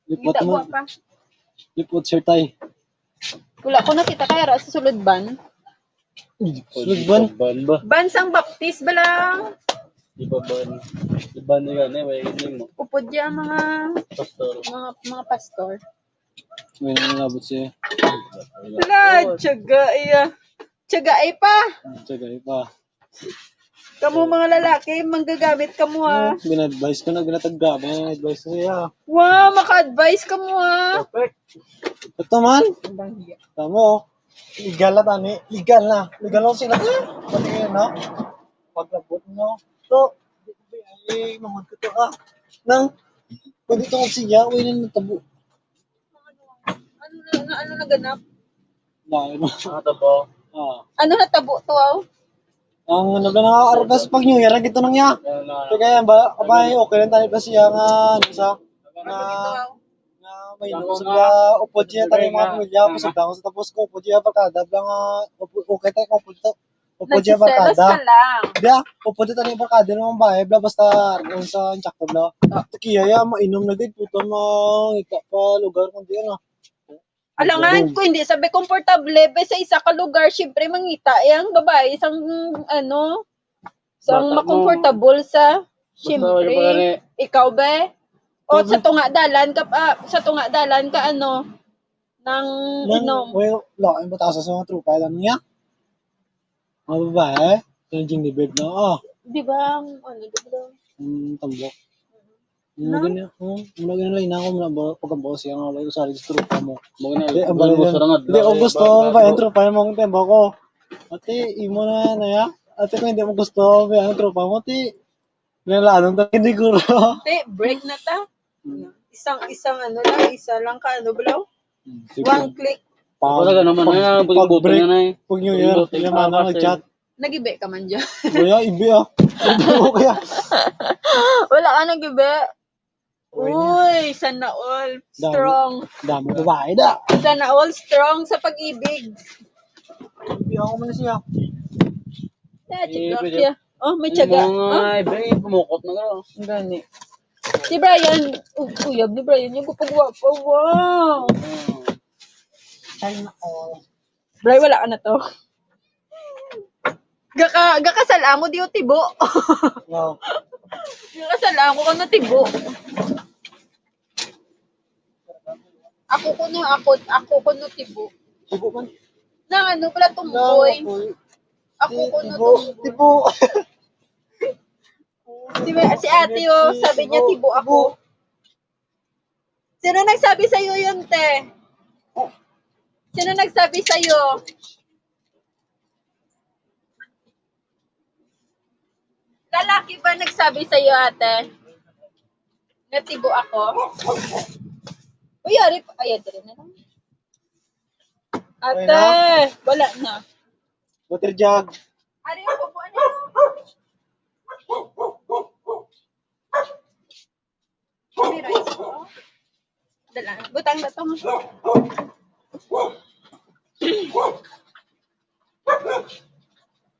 S5: Lipot
S1: Kita mo
S5: naman.
S1: pa.
S5: Lipot, sir tay.
S1: Wala ko nakita kaya ra sa sulod ban.
S5: Suludban.
S2: Ban ba?
S1: Bansang baptist ba lang?
S2: Di ba ban? Di ba na yan eh? May ining mo.
S1: Upod ya mga
S2: Pastor.
S1: pastor.
S5: May nangabot siya.
S1: Wala, tiyaga iya. Tiyaga ay pa.
S5: Tsagay pa.
S1: Kamu mga lalaki, manggagamit ka mo ha.
S5: Bin-advise ko na, ginatagga. Bin-advise ko siya.
S1: Wow, maka-advise ka mo ha.
S5: Perfect. Ito man. Tamo. Legal na tani. Legal na. Legal na sila. Pati yun, no? Paglabot mo. Ito. Ay, mamad ko to ah. Nang, pwede itong siya. Uy, na natabo.
S1: Ano na ganap?
S5: Dahil mo.
S2: Nakatabo.
S5: Ah.
S1: Ano na tabo to ah?
S5: Ang ano ba nakakaargas pag New Year, ito nang niya. Kaya ba, kabay, okay lang tayo pa siya nga, ano sa, na may inom sa upod siya, tayo mga pamilya, pasag ko sa tapos ko, upod siya barkada, blang, okay tayo, upod siya
S1: Nagsiselos
S5: barkada.
S1: ka lang.
S5: Di upod tayo yung barkada ng mga bahay, bla, basta, yung sa inchakta, bla. Takiya, ya, mainom na din, puto, mangita pa, lugar, kundi ano.
S1: Alangan ko hindi sabi komportable ba sa isa ka lugar, syempre mangita yang babae isang ano, isang
S2: Bata mo.
S1: makomfortable sa
S2: Basta
S1: syempre ikaw ba? O sa tunga dalan ka ano nang inom.
S5: Well, laking batasan sa mga trupa, alam niya. Mga babae, yung jing ni Beb na,
S1: Di ba ano di ba?
S5: tambok. Muna ganyan, muna ganyan lang ina ko, muna pagkabawas siya nga, like, sorry, trupa mo. Hindi, ang bala yan. Hindi, kung gusto mo ba yung trupa mo, tembo ko. Ate, imo na yan, ya. Ate, kung hindi mo gusto ba yung trupa mo, ate, nilalanong tayo, hindi ko
S1: Te, break na ta. Isang ano lang, isa lang ka ano bro? One click.
S2: Wala ka naman na, pag-buto niya na eh.
S5: Pag New Year, yung mana nag-chat.
S1: Nagibe ka man dyan.
S5: Kuya, ibi ah. Ibi mo kaya.
S1: Wala ka nagibe. Uy, sana all strong.
S5: Dami babae da.
S1: Sana all strong sa pag-ibig.
S5: Ibi ako muna siya.
S1: Tiyaga siya. Oh, may tiyaga.
S2: Mga iba pumukot na gano'n.
S1: Gani. Si Brian, uyab ni Brian yung kupagwapa. Wow!
S5: Sana all.
S1: Brian, wala ka na to. Gakasal mo di tibo.
S5: Wow.
S1: Gakasal mo ka na tibo. Ako ko no tibo.
S5: Tibo man.
S1: Na ano pala tumboy. Ako ko no tumboy.
S5: Tibo.
S1: Si ate sabi niya tibo ako. Sino nagsabi sa iyo yun, te? Sino nagsabi sa iyo? Lalaki ba nagsabi sa iyo, ate? Na tibo ako? Uy, ari pa. Ayan, din na lang. Ate, wala na.
S5: Water jug.
S1: Ari ako po, ano? May rice po. Dala. Butang na to.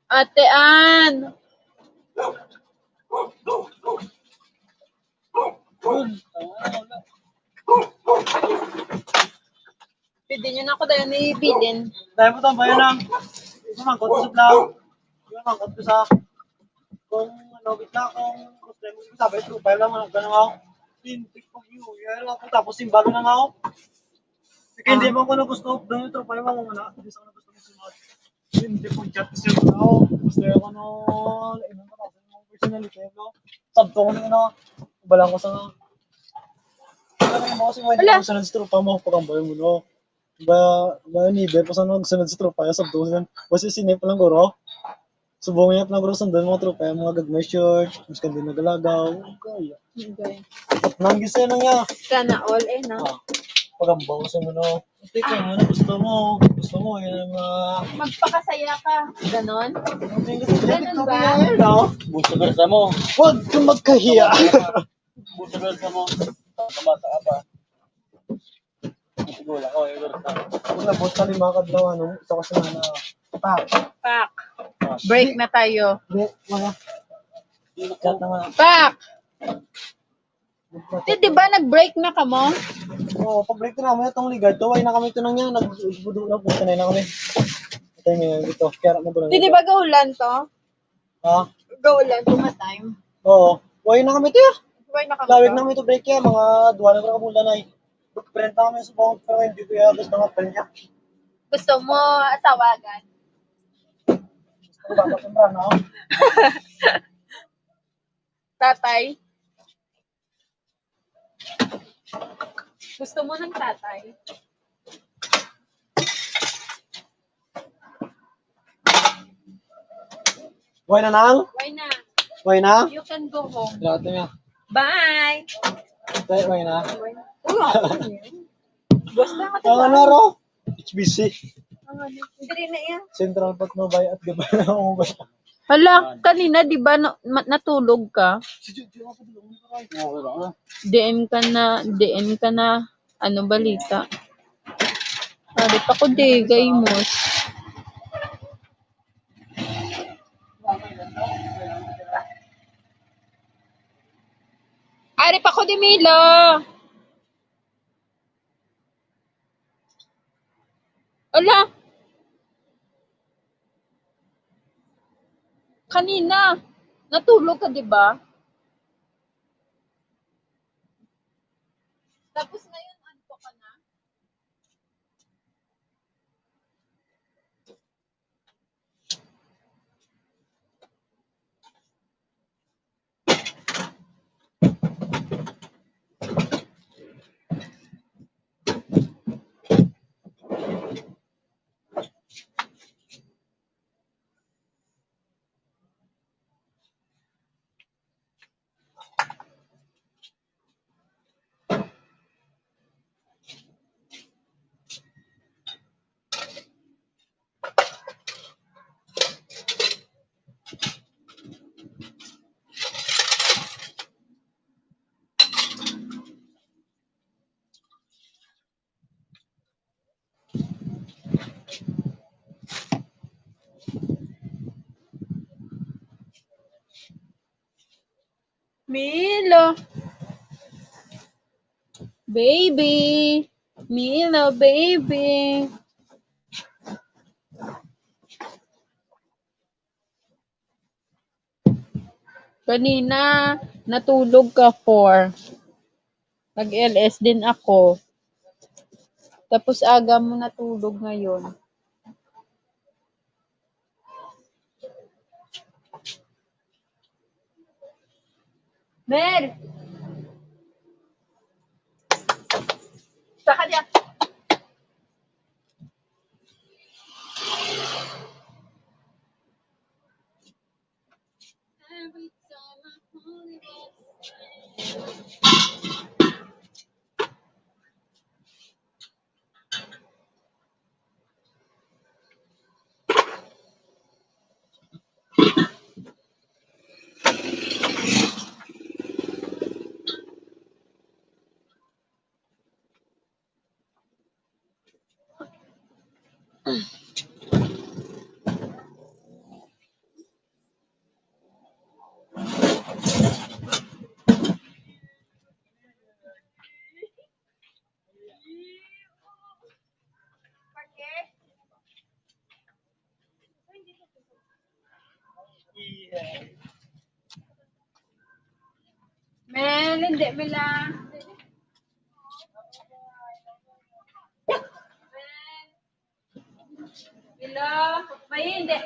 S1: Ate Ann. Pwede nyo na ako tayo ni Bilin.
S5: Dahil mo tambayan ng sumangkot ko sa vlog. Sumangkot ko sa kung ano, bigla kung gusto mo sabi, trupay lang mga ganun ako. Tintik pag New Year ako, tapos simbalo na nga ako. Sige, hindi mo ko na gusto, doon yung trupay mo muna. Hindi sa ko na gusto mo sunod. Hindi po chat kasi ako. Gusto ko na, inom na kasi yung personality ko. Sabto ko na, balang ko sa mo kasi may hindi sunod sa tropa mo, pagambay mo, no? Ba nibe, pa saan nagsunod sa tropa, sa doon, kasi sinip lang guro. Subong lang guro sundan mga tropa, mga gagmay shirt, mas kandi nagalagaw, kaya.
S1: Okay.
S5: Nang gisa na nga.
S1: Sana all na.
S5: Pagambaw sa mo, no? Ito kung ano gusto mo, yun ang mga...
S1: Magpakasaya ka. Ganon?
S5: Ganun
S1: ba?
S2: Busa ka mo.
S5: Huwag kang magkahiya.
S2: Busa ka mo. Kamata ka pa. Siguro ako,
S5: Kung nabot ka 5 kadlaw, ano, isa kasi na pak.
S1: Pak. Break na tayo.
S5: Hindi, wala. Chat naman.
S1: Pak! Di ba nag-break na ka mo?
S5: Oo, pag-break na naman itong ligad, tuway na kami ito nang yan, nagbudo na po, sanay na kami. Ito yung dito, kaya mo doon.
S1: Di ba gaulan to?
S5: Ha?
S1: Gaulan to time.
S5: Oo, tuway na kami ito ya.
S1: Sabay na kami
S5: Lawig
S1: ba?
S5: namin ito break ya, mga 2 na kabulan na eh. Print na kami sa bawang, pero hindi ko ya, gusto nga print niya.
S1: Gusto mo asawagan?
S5: Gusto ko dapat yung brana, oh.
S1: Tatay? Gusto mo ng tatay?
S5: Tuway na nang?
S1: Why na?
S5: Tuway na?
S1: You can go home.
S5: Lahat niya.
S1: Bye!
S5: Tuway na.
S1: Basta ka
S5: Ang ano ro? HBC.
S1: Hindi na yan.
S5: Central Patnubay at Gabay na umubay.
S1: Hala, kanina di ba natulog ka? DM ka na, ano balita? Arit ako di, gaymos. Arit ako di, Milo. Ala. Kanina, natulog ka, di ba? Tapos ngayon, anto ka na? Milo. Baby. Milo, baby. Kanina, natulog ka 4. Nag-LS din ako. Tapos aga mo natulog ngayon. Mer! Saka diyan. Mel, hindi, Mela. Mela, may hindi.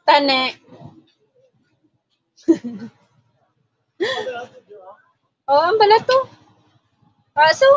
S1: Tane. Oh, ang balat to. Aso.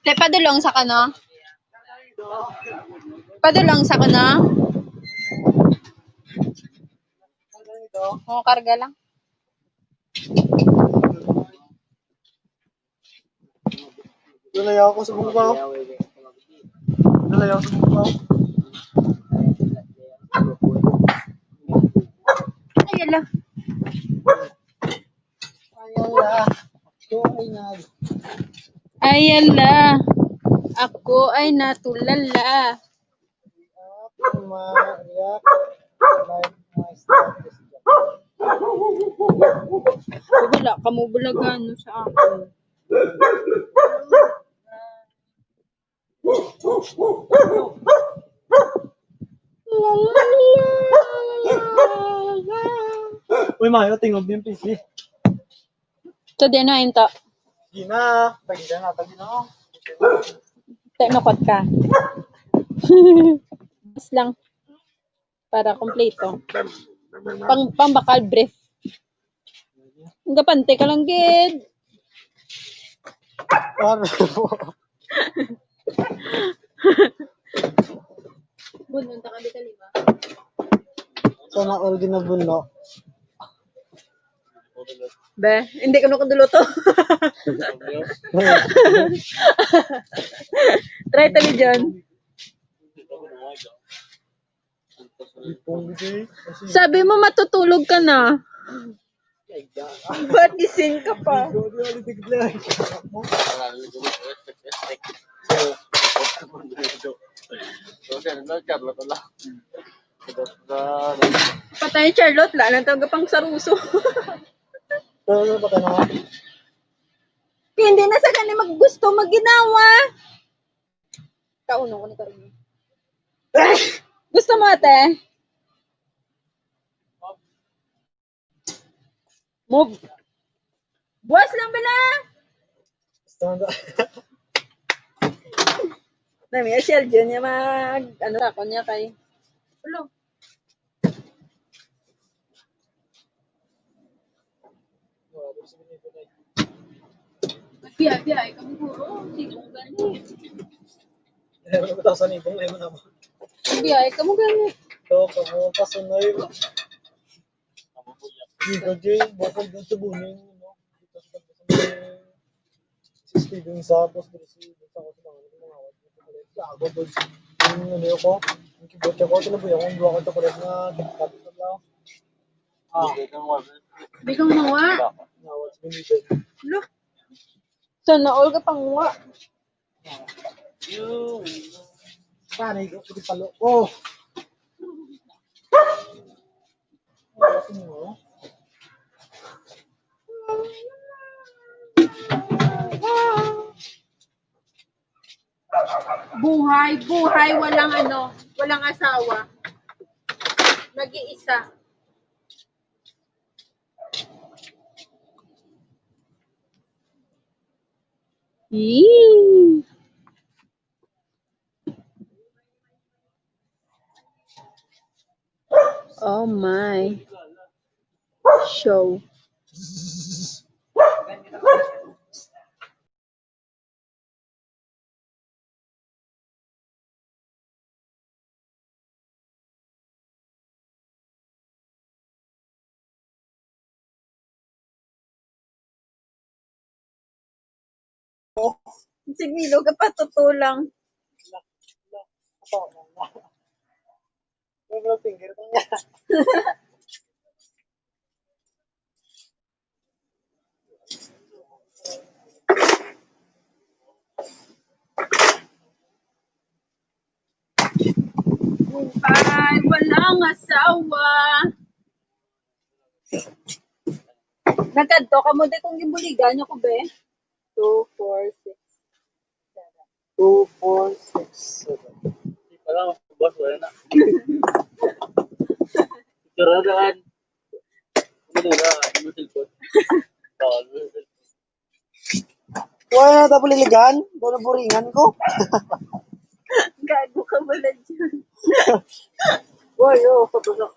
S1: Te, padulong sa kano? Padulong sa kano? Oo, karga lang.
S5: Nalayaw ako sa bungbaw. Nalayaw sa bungbaw.
S1: Ayala.
S5: Ayala. Ito ay nag.
S1: Ayala. Ako ay natulala.
S5: React like my status.
S1: Wala ka mo bulagano sa akin.
S5: Uy, Mayo, tingog din PC.
S1: So, di na ito.
S5: Sige na. Tagi na.
S1: Te, makot ka. Mas lang. Para kompleto. Pambakal brief. Ang kapante ka lang, gid. Bunong ta ka lima.
S5: Sana all ginabuno.
S1: Be, hindi ko nakaduluto. Try tali dyan. Sabi mo matutulog ka na. Ba't gising ka pa? Patay Charlotte, lang talaga pang saruso.
S5: Pero ba ka na?
S1: Hindi na sa kanila maggusto maginawa. Kauno ko ni Karin. Gusto mo ate? Move. Buwas lang ba na? Nami, Shell dyan niya ako niya kay. Ulo. Biyay, kami puro. Sigong gani.
S5: Sa nibong lemon naman.
S1: Biyay, kamo gani.
S5: So, kamo pasunoy. Dito, Jay, bakal doon sa bunin, no? Dito sa pagkasamay. Si Steven Sabos, dito sa ako sa mga awat. Lago doon. Yung ano ko, yung keyboard ko, tinabuya ko, yung duwa ko chocolate na tigpapit na lang.
S1: Bigong mawa.
S5: Nawat sa binibig.
S1: Look. Sana all ka pang wa.
S5: Paano ko sa palo? Oh! Kasi mo,
S1: Buhay, walang asawa. Nag-iisa. Yee. Oh my. Show. Si Milo ka pa tutulang.
S5: Middle finger ko niya.
S1: Buhay walang asawa. Nagkadto ka mo de kung gibuligan nyo ko be. 2, 4, 6.
S5: 2, 4, 6, 7.
S2: Hindi pa lang, boss, wala na. Picturean. Ano na, ano cellphone? Oo, ano cellphone?
S5: Wala na tapos liligan. Doon na buringan ko.
S1: Gago ka wala dyan.
S5: Uy, oh, patusok.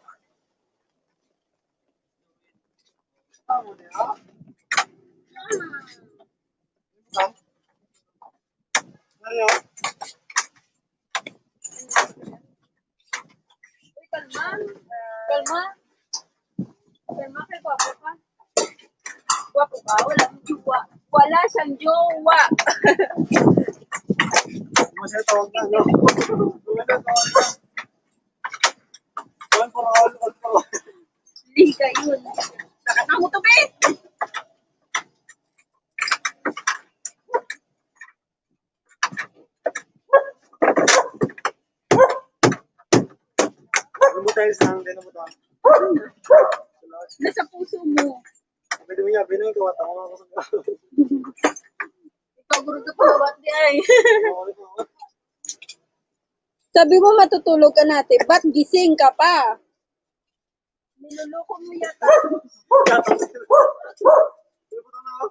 S5: Ano?
S1: Uy, kalma. Kalma. Kalma kay gwapo ka. Gwapo ka, walang jowa. Wala siyang jowa.
S5: Masaya tawag na, no? Masaya tawag na. One for all for all.
S1: Liga yun. Nakatang mo to, be.
S5: Ano mo tayo sa hanggan mo to?
S1: Nasa puso mo.
S5: Pwede mo niya, pwede mo kawat ako ako sa
S1: Ikaw, guro ka pawat di ay. Sabi mo matutulog ka natin. Ba't gising ka pa? Niloloko mo yata.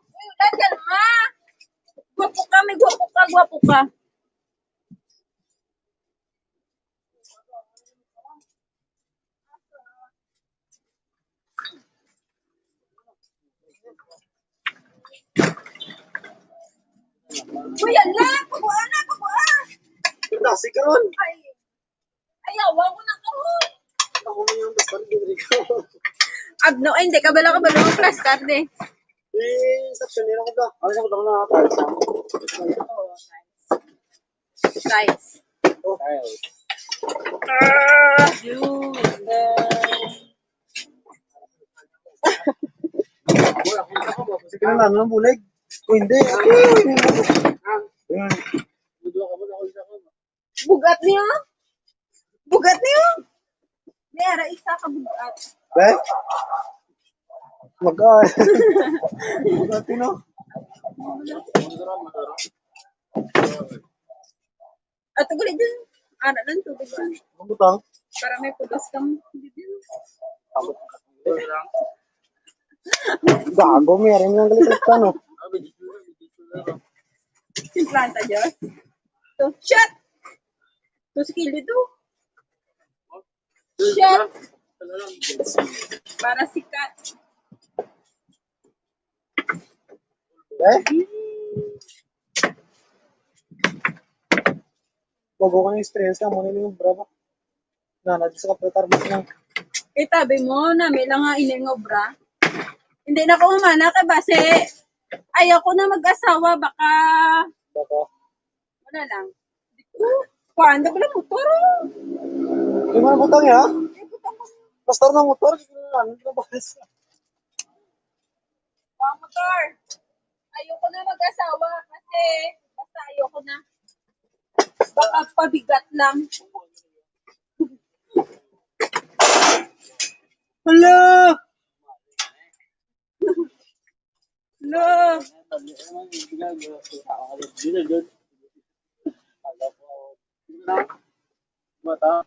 S1: Uy, wala dyan, ma. Gwapo ka, may gwapo ka, gwapo ka. Uy, ala, pabuan na, pabuan.
S5: Nasi ka ron.
S1: Ay, ayawa mo na karon.
S5: Ako mo yung basta rin ko.
S1: Agno, ay, hindi, kabalo ang plastar de.
S5: Saksyonin ako ba? Ano sa kutang na tayo sa?
S1: Guys.
S5: Oh. Sige na lang, ng bulig. O hindi.
S1: Bugat niyo? Bugat niyo? Nera, isa ka bugat.
S5: Eh? Mag-ay. Bugatti no?
S1: At tuloy din. Anak lang tubig ka.
S5: Ang butang?
S1: Para may pugas kang bibig.
S5: Gago, meron yung galit ka no?
S1: Simplanta dyan. So, shut! To si Kili to. Shut! Para sikat.
S5: Eh? Bago ka ng experience ka, muna yung bravo. Nanad sa kapitar mo na.
S1: Itabi mo na may lang nga iningobra. Hindi na ko umana ka base. Ayaw ko na mag-asawa. Baka
S5: Baka.
S1: wala lang. Paano pala motor?
S5: Yung mga butang ya? Pastor ng motor, ano na ba?
S1: Pang motor. Ayoko na mag-asawa kasi basta ayoko na. Baka pabigat lang.
S5: Hala!
S1: Lo.
S2: Mata.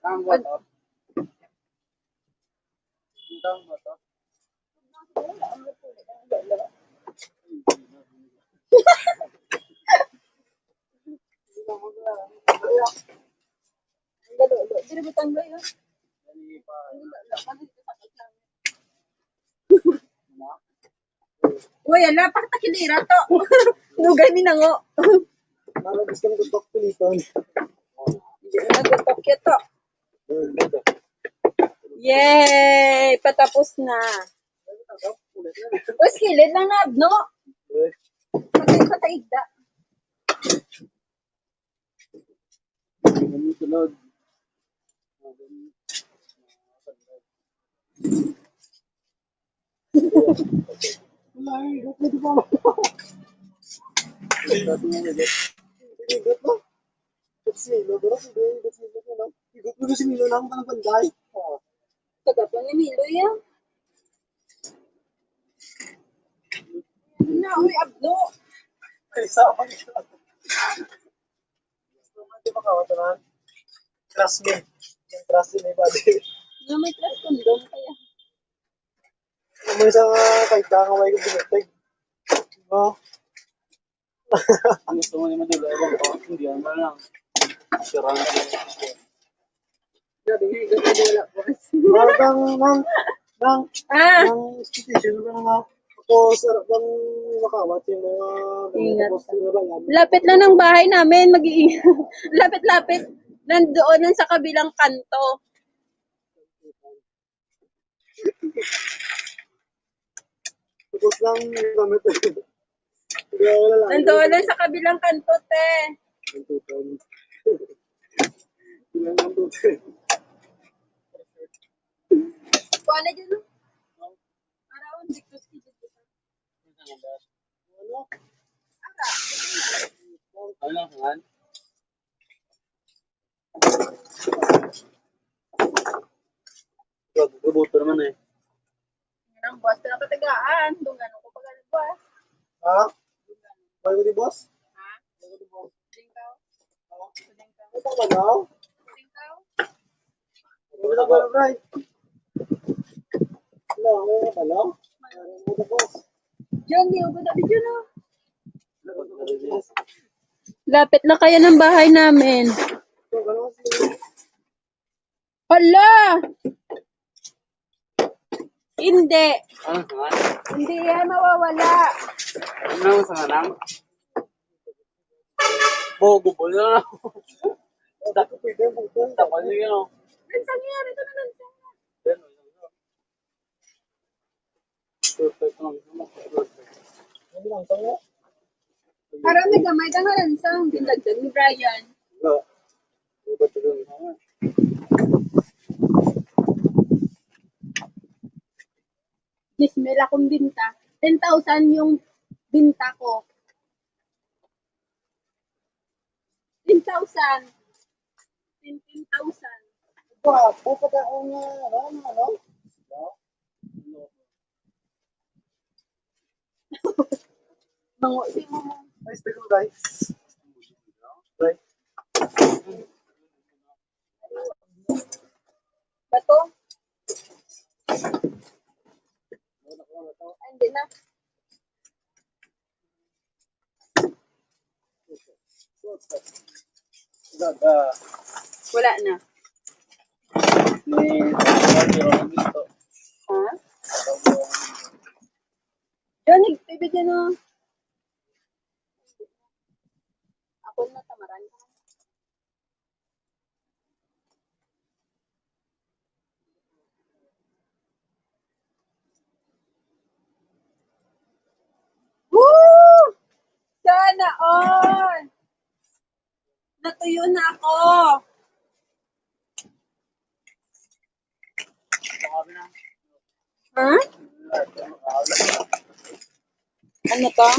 S2: Ang mata. Ang mata.
S1: Galo. Dili mo tanggoy. Uy, ala, pakita to. Nugay minango.
S5: Para gusto ng gutok piliton.
S1: Hindi na nagutok to. Yay! Patapos na. Uy, skillet lang na, no? Patay sa taigda.
S2: Ano sunod?
S5: Igot mo? Silo, pero hindi. Igot mo si Milo lang ng banday.
S1: Tagapan ni Milo yan. Na, uy, abdo.
S5: Isa pa nito. Hindi pa kawat naman. Trust me. Yung trust me, buddy.
S1: Na may trust condom kaya.
S5: May isang kaitangan ko binitag. No?
S2: Ang gusto mo naman dito, ewan ko, hindi naman lang. Sira na lang.
S1: Sabi nga, igot na wala po.
S5: Parang nang
S1: Ah!
S5: institution ba nga ako sarap bang makawat yung mga
S1: Ingat
S5: post na ba yan?
S1: Lapit lang ng bahay namin, lapit-lapit. Nandoon sa kabilang kanto.
S5: Tapos lang gamit. Hindi ako lalaki.
S1: Nandoon sa kabilang kanto, te.
S5: Ang tutan. Ilan ang tutan?
S1: Kuha na dyan, no? Arawan, diktos ki dito.
S5: Ano?
S2: Ano lang, hangan? Gabuto naman eh.
S1: Ang boss na katagaan. Dungan ako pag ano boss.
S5: Ha? Bago di boss?
S1: Ha?
S5: Bago di boss?
S1: Dingkaw? Dingkaw?
S5: Ito ba daw?
S1: Dingkaw?
S5: Wala ba na, Bray? Wala, wala ba daw? Ano ba boss?
S1: Diyan, di ako na video, no? Lapit na kaya ng bahay namin.
S5: Ito, gano'n si...
S1: Hala! Hindi.
S2: Ano, hangan?
S1: Hindi yan mawawala.
S2: Ano naman sa hanang? Bubol na lang.
S5: Dako pwede yung butong.
S2: Tapos yun yun, oh.
S1: Lansang yan. Ito na lansang.
S2: Perfect lang. Perfect.
S5: Ano lang, tayo?
S1: Para may gamay ka nga lansang. Dinagdag ni Brian.
S2: Wala. Iba ito dun. Hangan.
S1: Dismel akong binta. 10,000 yung binta ko. 10,000. 10,000.
S5: Ba, pupat ako nga, ano?
S1: Mangusin mo mo.
S5: Ay, stick ko, guys. Right?
S1: Bato? Ay, hindi na.
S2: Gaga.
S1: Wala na.
S2: May zero lang dito.
S1: Ha? Diyan, nagbibigyan na. Ako na tamaran. Woo! Sana all! Natuyo na ako. Ha? Ano to?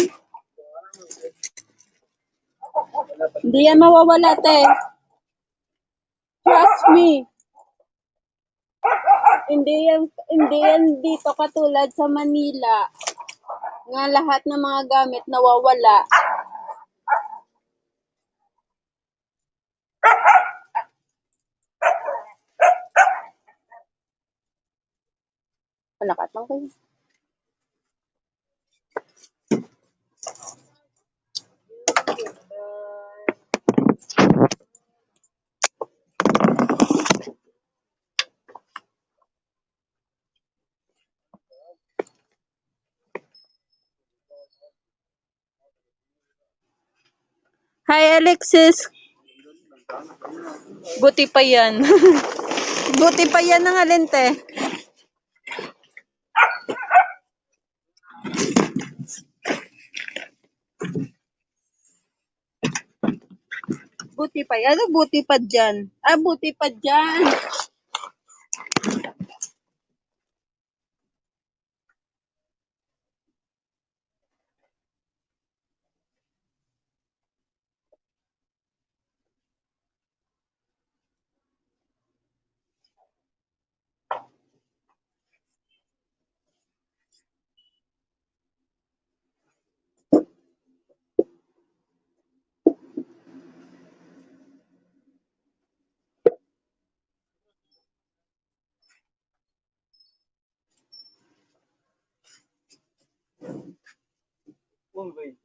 S1: Hindi yan mawawala, te. Trust me. Hindi yan dito katulad sa Manila. Nga lahat ng mga gamit nawawala. Palakat lang kayo. Hi, Alexis. Buti pa yan. Buti pa yan ng alente. Buti pa yan. Ano buti pa dyan? Ah, buti pa dyan.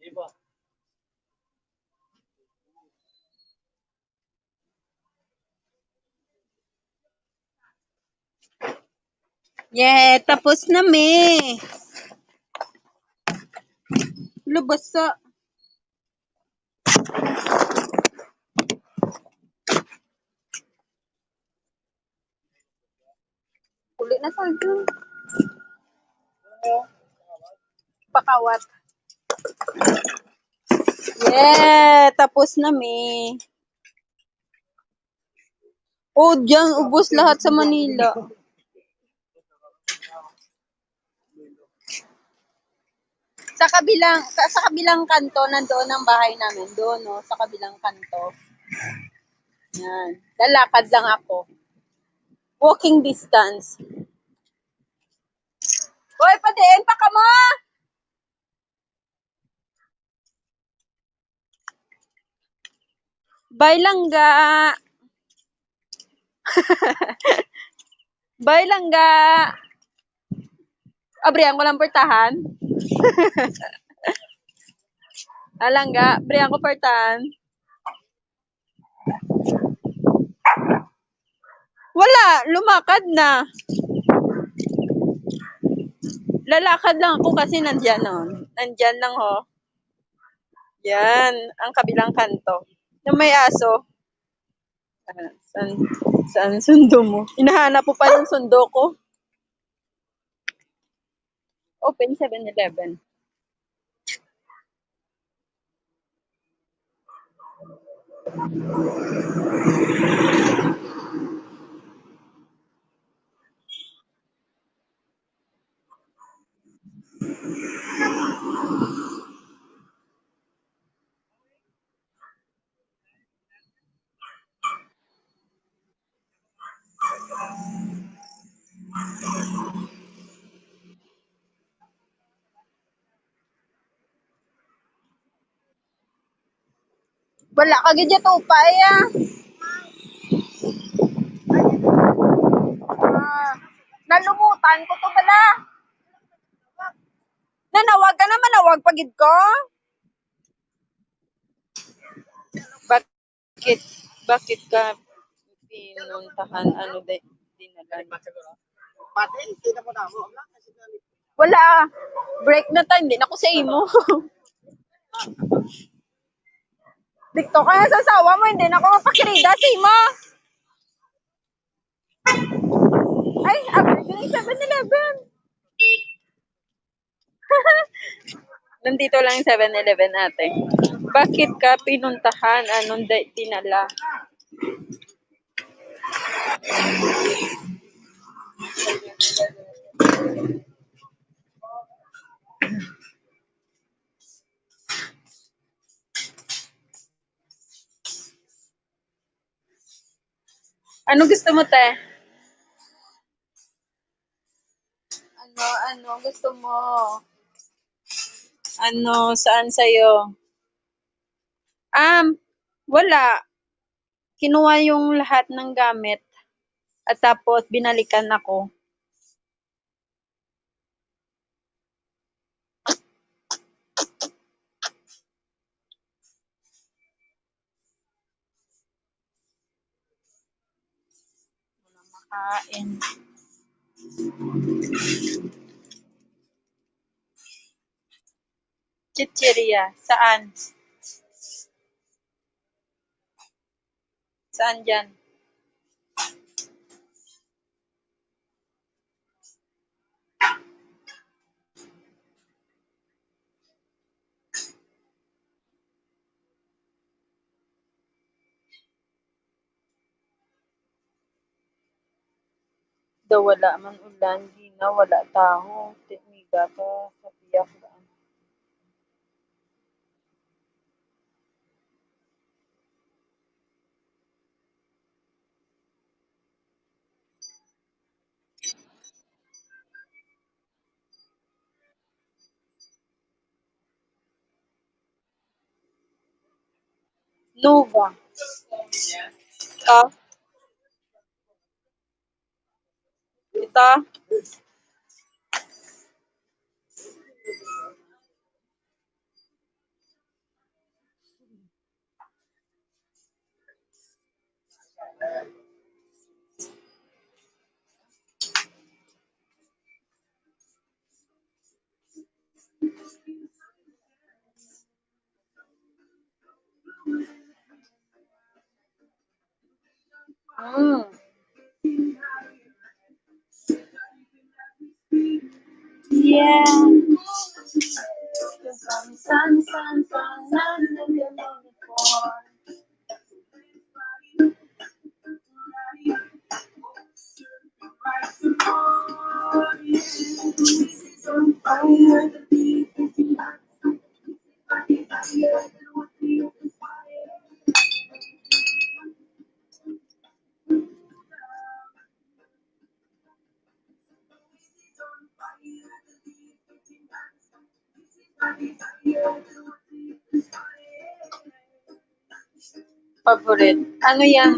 S5: Iba.
S1: Yeah, tapos na me. Lubos sa. Uli na sa dun. Pakawat. Yeah, tapos na me. Oh, dyan, ubos lahat sa Manila. Sa kabilang kanto, nandoon ang bahay namin. Doon, no, sa kabilang kanto. Yan. Lalakad lang ako. Walking distance. Hoy, padiin pa ka mo! Bye langga! Bye langga! Abrihan ko lang portahan. Alangga, abrihan ko portahan. Wala, lumakad na. Lalakad lang ako kasi nandyan, no. Nandyan lang, ho. Yan, ang kabilang kanto. Yung may aso. Saan sundo mo? Hinahanap po pa yung sundo ko. Open 7-Eleven. Wala ka gidya to pa nalumutan ko to bala. Nanawag ka na manawag pagid ko. Bakit? Bakit ka pinuntahan? Ano dinalan?
S5: Pati, kita mo na mo.
S1: Wala. Break na time. Hindi na ako sa imo. Dikto kaya sa sawa mo. Hindi na ako mapakirida sa imo. Ay, abot yun yung 7-Eleven. Nandito lang yung 7-Eleven ate. Bakit ka pinuntahan? Anong dinala? Ano gusto mo, te? Ano gusto mo? Ano, saan sa'yo? Wala. Kinuha yung lahat ng gamit. At tapos, binalikan ako. Wala makain. Chicheria. Saan? Saan dyan? Daw wala man ulan, di na wala taho. Tekniga ka sa tiyak daan. Nova. Ah, ito. Mm. Yeah. Favorite. Ano yan?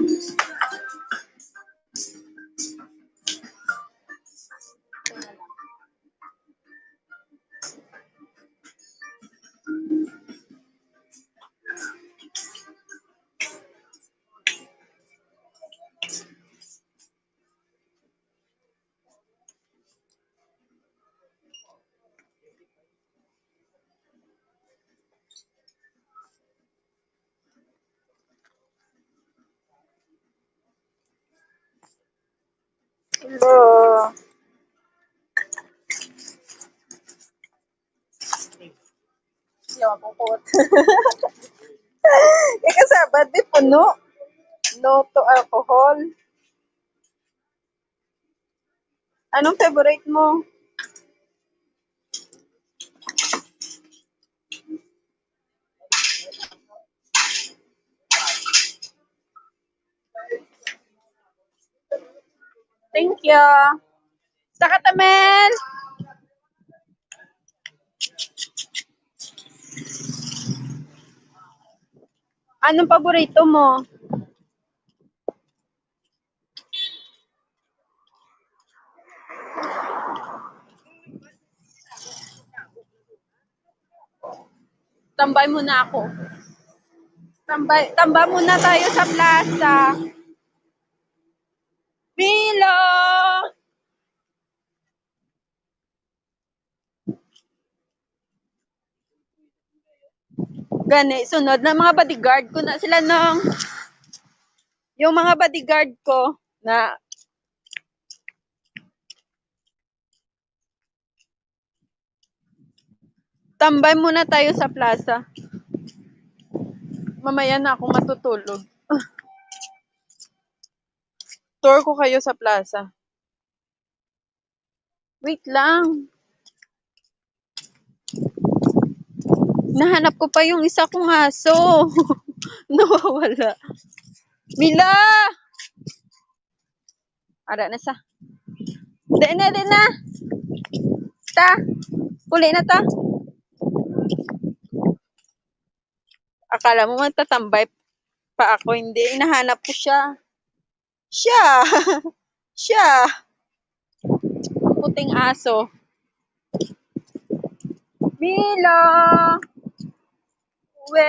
S1: Hello. Yaw ako kot. Ikasabad di puno. No to alcohol. Anong favorite mo? Thank you. Sa katamel. Anong paborito mo? Tambay muna ako. Tambay muna tayo sa plaza. Milo! Gani, sunod na mga bodyguard ko na sila nung yung mga bodyguard ko na tambay muna tayo sa plaza. Mamaya na ako matutulog. Tour ko kayo sa plaza. Wait lang. Nahanap ko pa yung isa kong aso. Nawawala. Mila! Ara na sa. Di na. Ta. Uli na ta. Akala mo matatambay pa ako. Hindi. Nahanap ko siya. Siya. Siya. Puting aso. Mila! Uwi.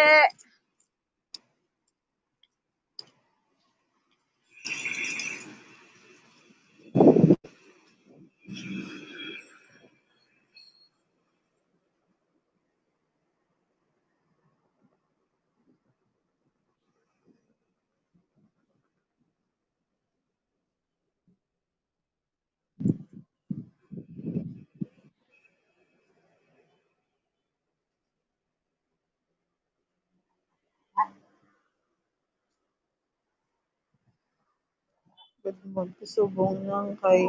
S1: Good mood. Subong lang kay...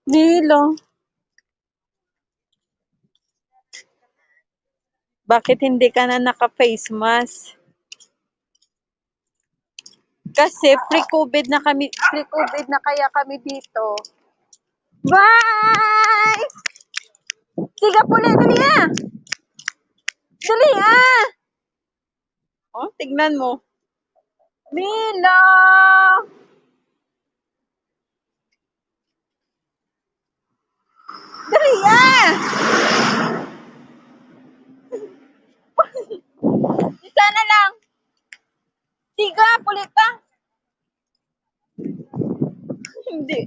S1: Nilo, bakit hindi ka na naka-face mask? Kasi pre-COVID na kami, pre-COVID na kaya kami dito. Bye! Tiga puli, dali ah! Dali ah! Oh, tignan mo. Milo! Dali ah! Isa na lang. Tiga, puli ka. Hindi.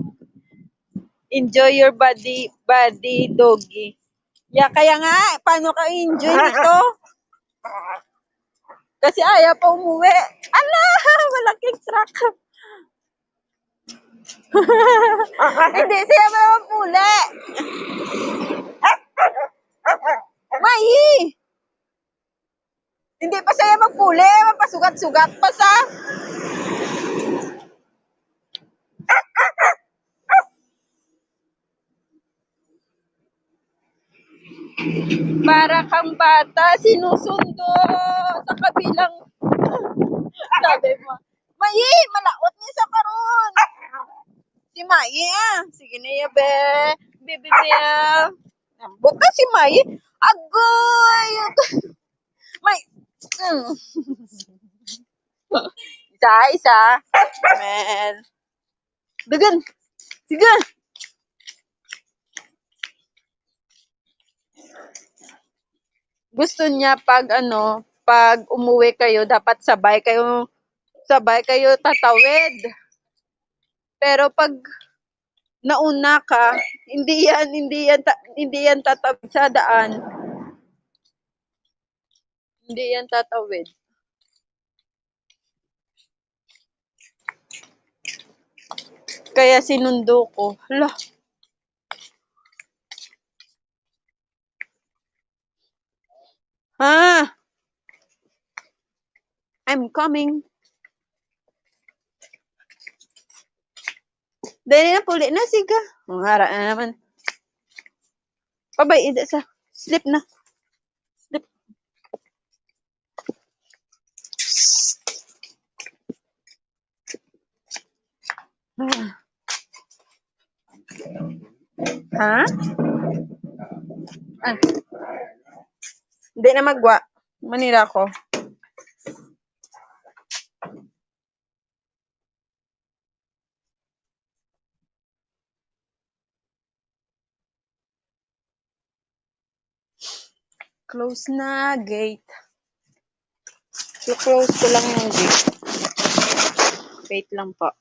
S1: Enjoy your body, doggy. Yeah, kaya nga, paano ka enjoy nito? Kasi ayaw pa umuwi. Ala, malaking truck. Hindi siya mapuli. Mai! Hindi pa siya magpuli. Mapasugat-sugat pa sa. Para kang bata, sinusundo sa kabilang. Sabi mo, Mai, malaot niya sa karon. Si Mai, ah. Sige na ya, be. Baby niya. Nambot na si Mai. Agoy! Mai. Isa. Men. Dagan. Sige. Gusto niya pag pag umuwi kayo, dapat sabay kayo tatawid. Pero pag nauna ka, hindi yan tatawid sa daan. Hindi yan tatawid. Kaya sinundo ko. Hala. Ha? I'm coming. Dali na, puli na, siga. Mangara na naman. Pabay, sa slip na. Slip. Ha? Ah. Hindi na magwa. Manira ko. Close na gate. I-close ko lang yung gate. Wait lang po.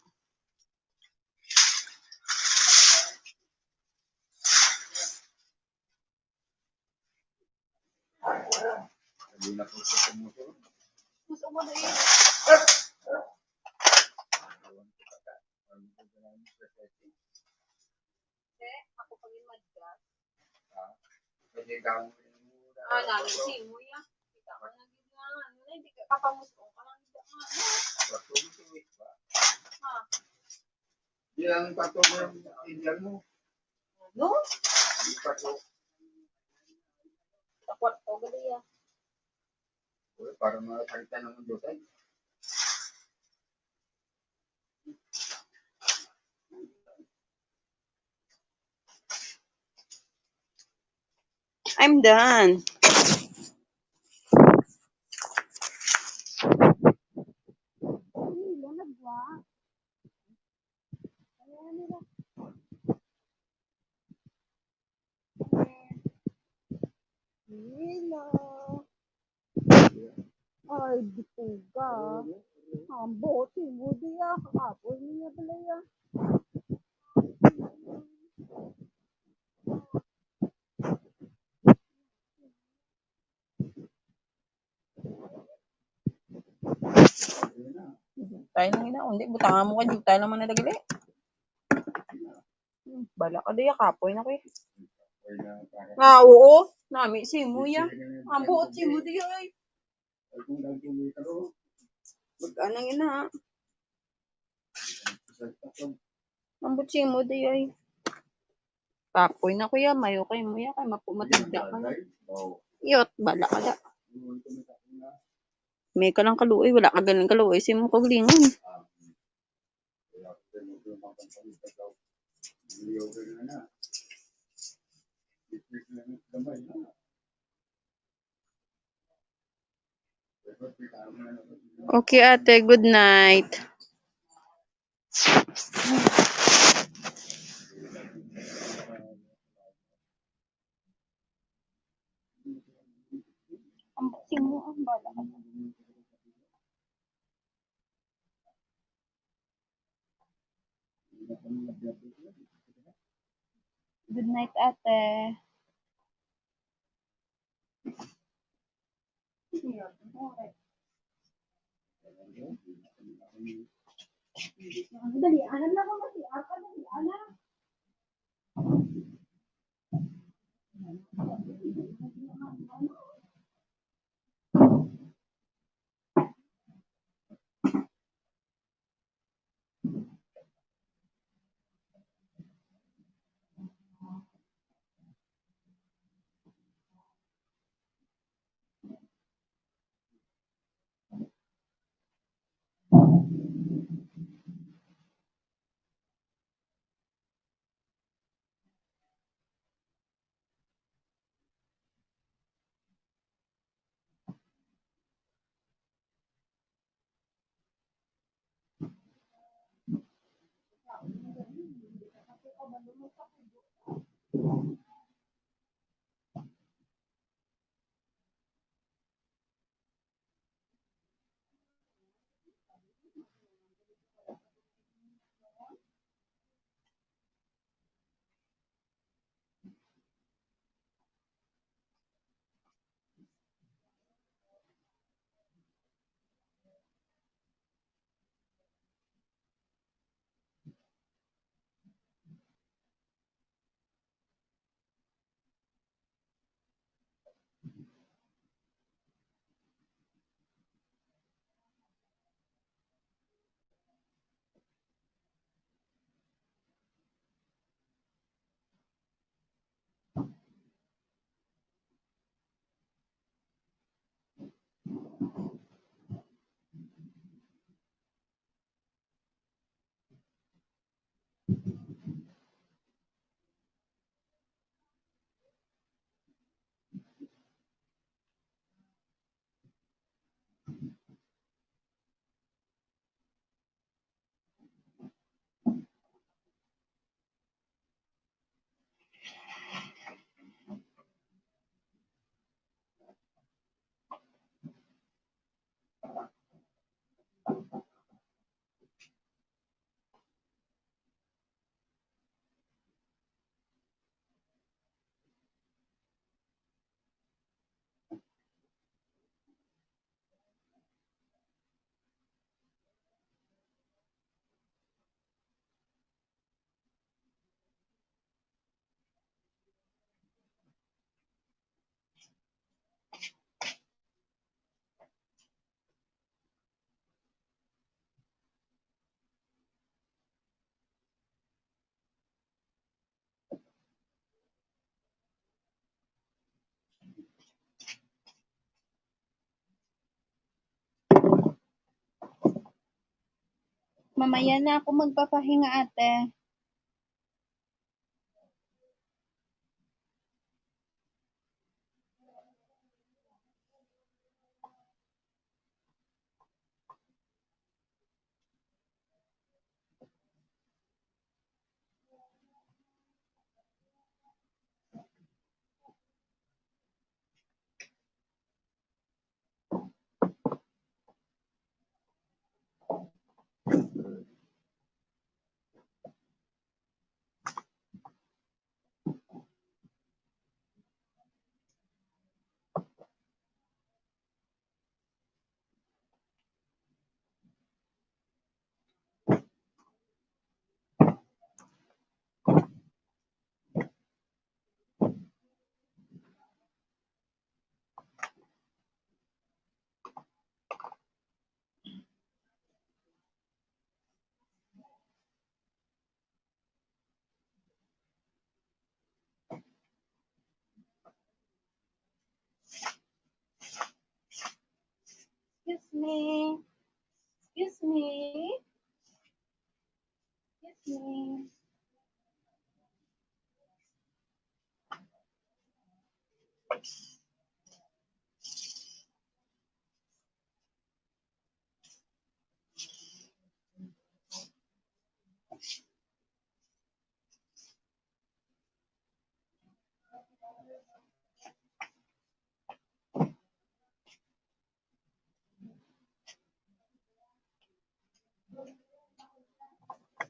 S1: Namin si mo ya. Kita ko na gilangan. Hindi ka kapamusong ka lang.
S6: Yang tato mo Indian mo.
S1: No?
S6: Tato.
S1: Takwat ko gali ya.
S6: Para makakita ng mundo tayo.
S1: I'm done. Ay, dipuga. Ambo, tibo dia. Apoy niya pala ya. Tayo nang ina, hindi. Butangan mo ka, tayo naman na dagili. bala ka diya kapoy na koy.
S6: Ay, na para.
S1: Nga, oo. Nami, simo ya. Ang buot simo diya ay.
S6: Ay, kung nagtumi ka ro,
S1: Mag-anang ina ha.
S6: sa tatong.
S1: Ang buot simo diya ay. Kapoy na kuya, mayo kay mo ya. Kay mapumatigda ka na.
S6: Oo.
S1: Iyot, bala ka da.
S6: Yung tumita ko na.
S1: May ka lang kaluoy. Wala ka galing kaluoy. Simo kaglingon.
S6: Kaya ako din mo yung mga pangpangita daw. Liyaw ka na na. Isip na ng gamay na. Pero pita mo na na.
S1: Okay ate, good night. Ang simo ang bala ka da. Good night ate. Dali, alam na ko kasi. Ako dali, alam. Mamaya na ako magpapahinga ate.
S3: me. Excuse me. Excuse me.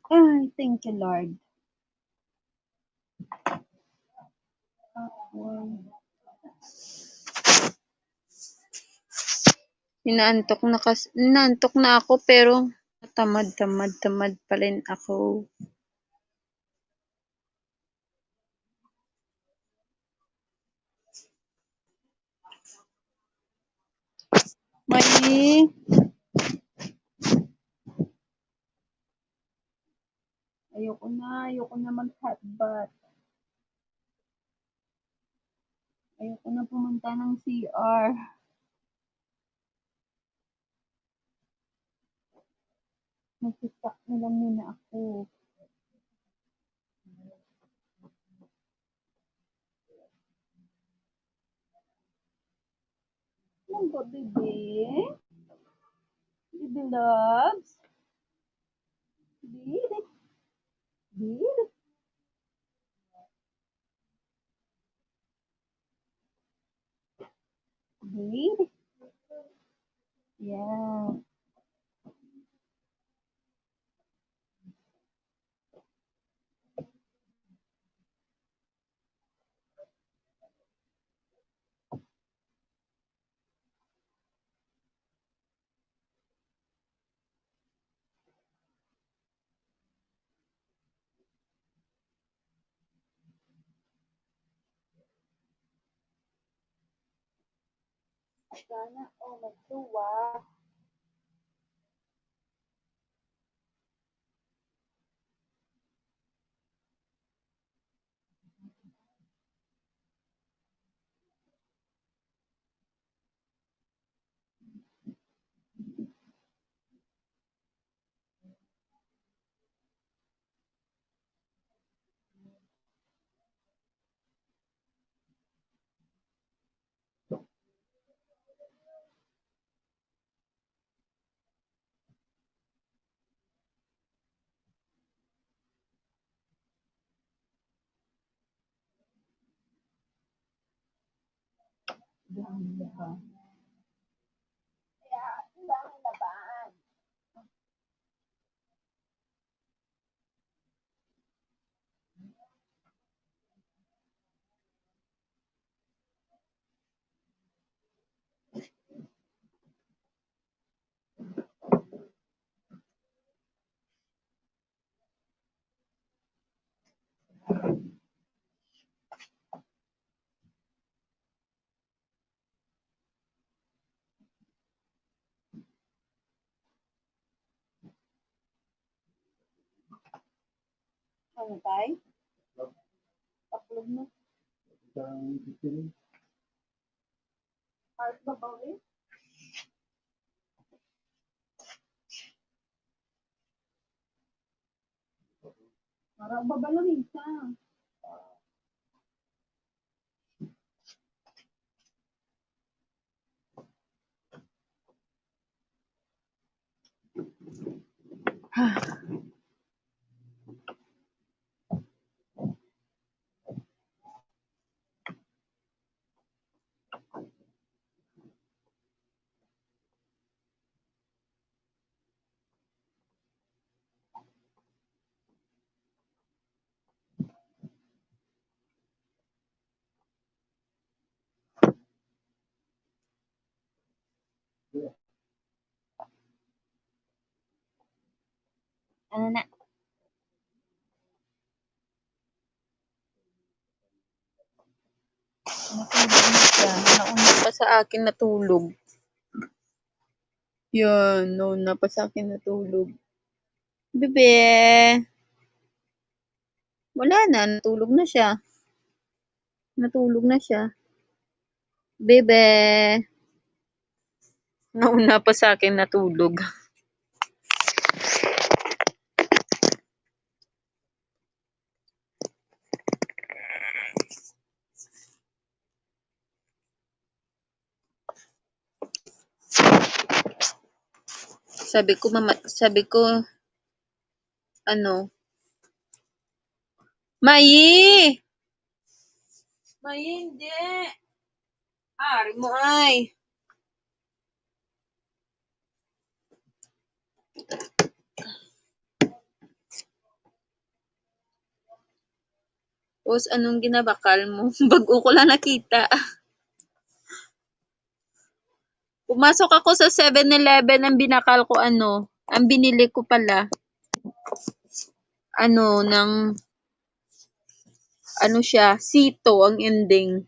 S3: Ay, thank you, Lord. Inaantok na ako pero tamad pa rin ako. May ayoko na mag-hot bath. Ayoko na pumunta ng CR. Mag-stuck na lang muna ako. Ano ba, bebe? Baby loves? Baby? Baby? Baby? Yeah. Sana, magtuwa. Ano tayo? Paklog na. Heart ba ba ulit? Parang babalamig ka. Ano na? Natulog na siya. Nauna pa sa akin natulog. Yan, nauna pa sa akin natulog. Bebe! Wala na, natulog na siya. Natulog na siya. Bebe! Nauna pa sa akin natulog. Sabi ko, ano, Mayi! Mayi, hindi. Ari mo ay. Tapos, anong ginabakal mo? Bago ko lang nakita. Pumasok ako sa 7-Eleven, ang binakal ko ang binili ko pala, siya, sito ang ending.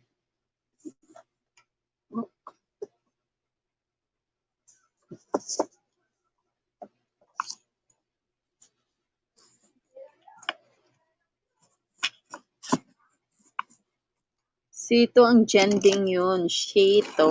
S3: Sito ang ending yun, sito.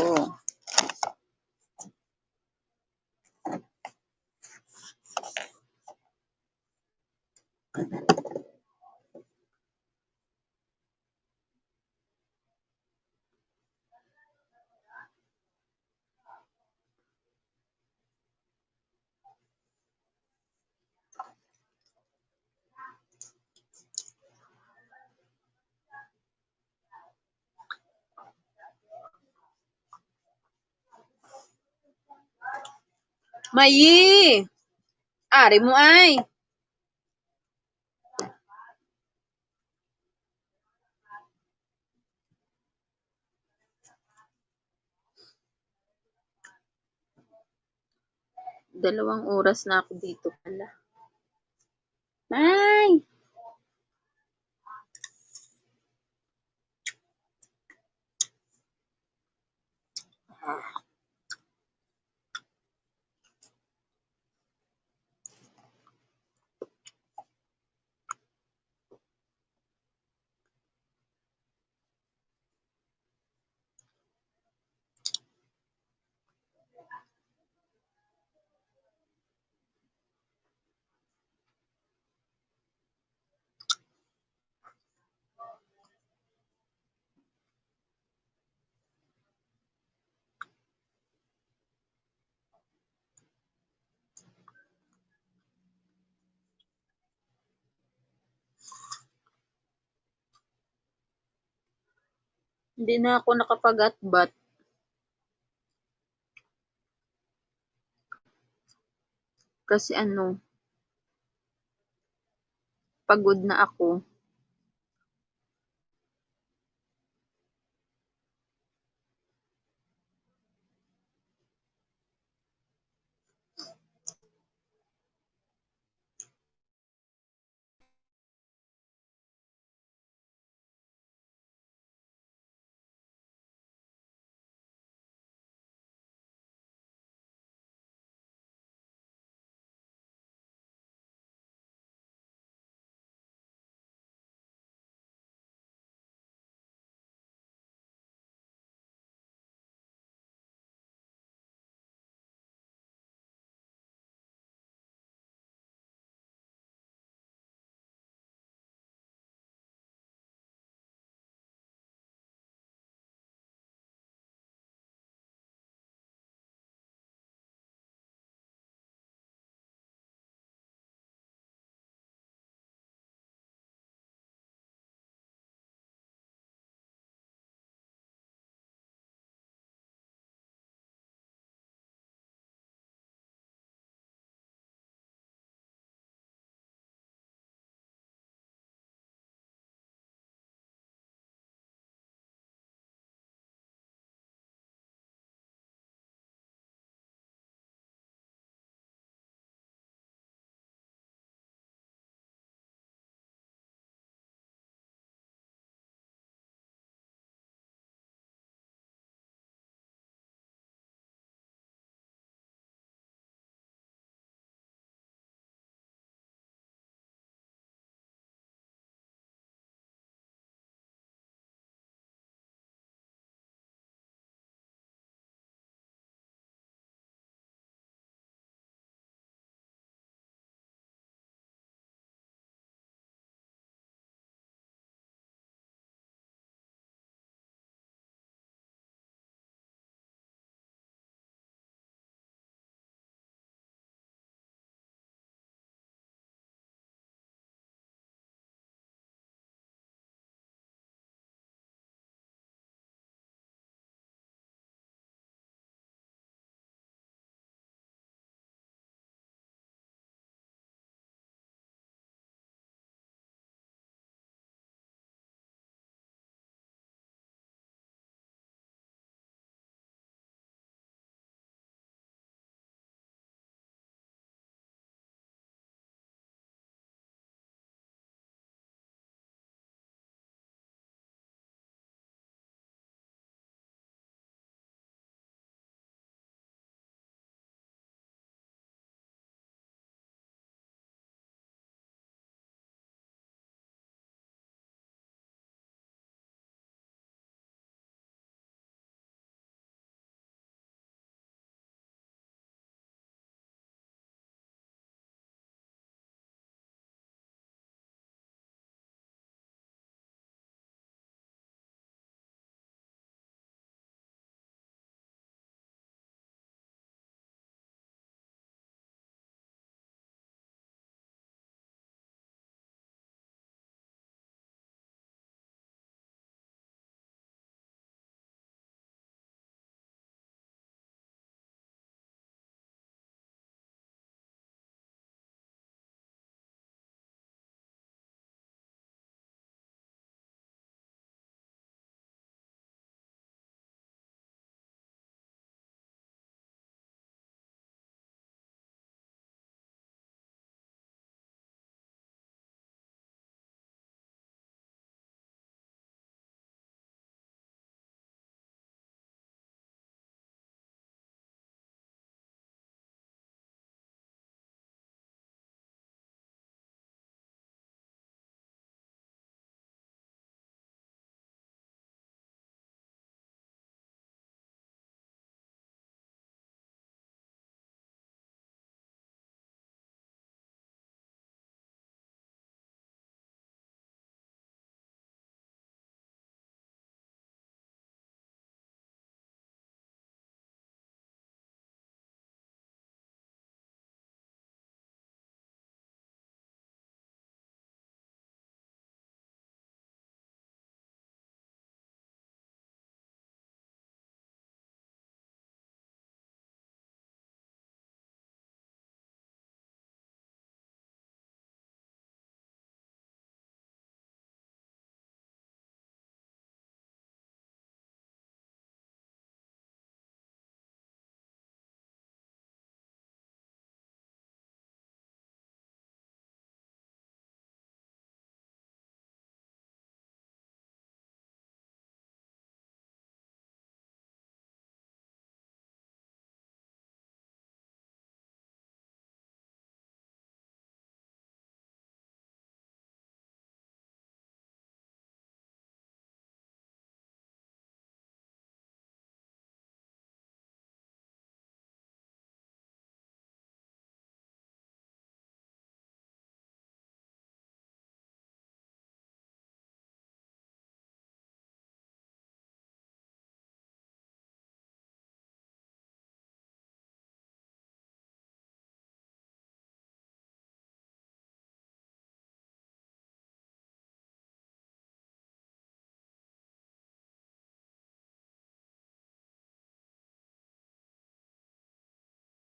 S3: Mayi! Ari mo ay. Dalawang oras na ako dito pala. Ay! Hindi na ako nakapag-atbat. Kasi pagod na ako.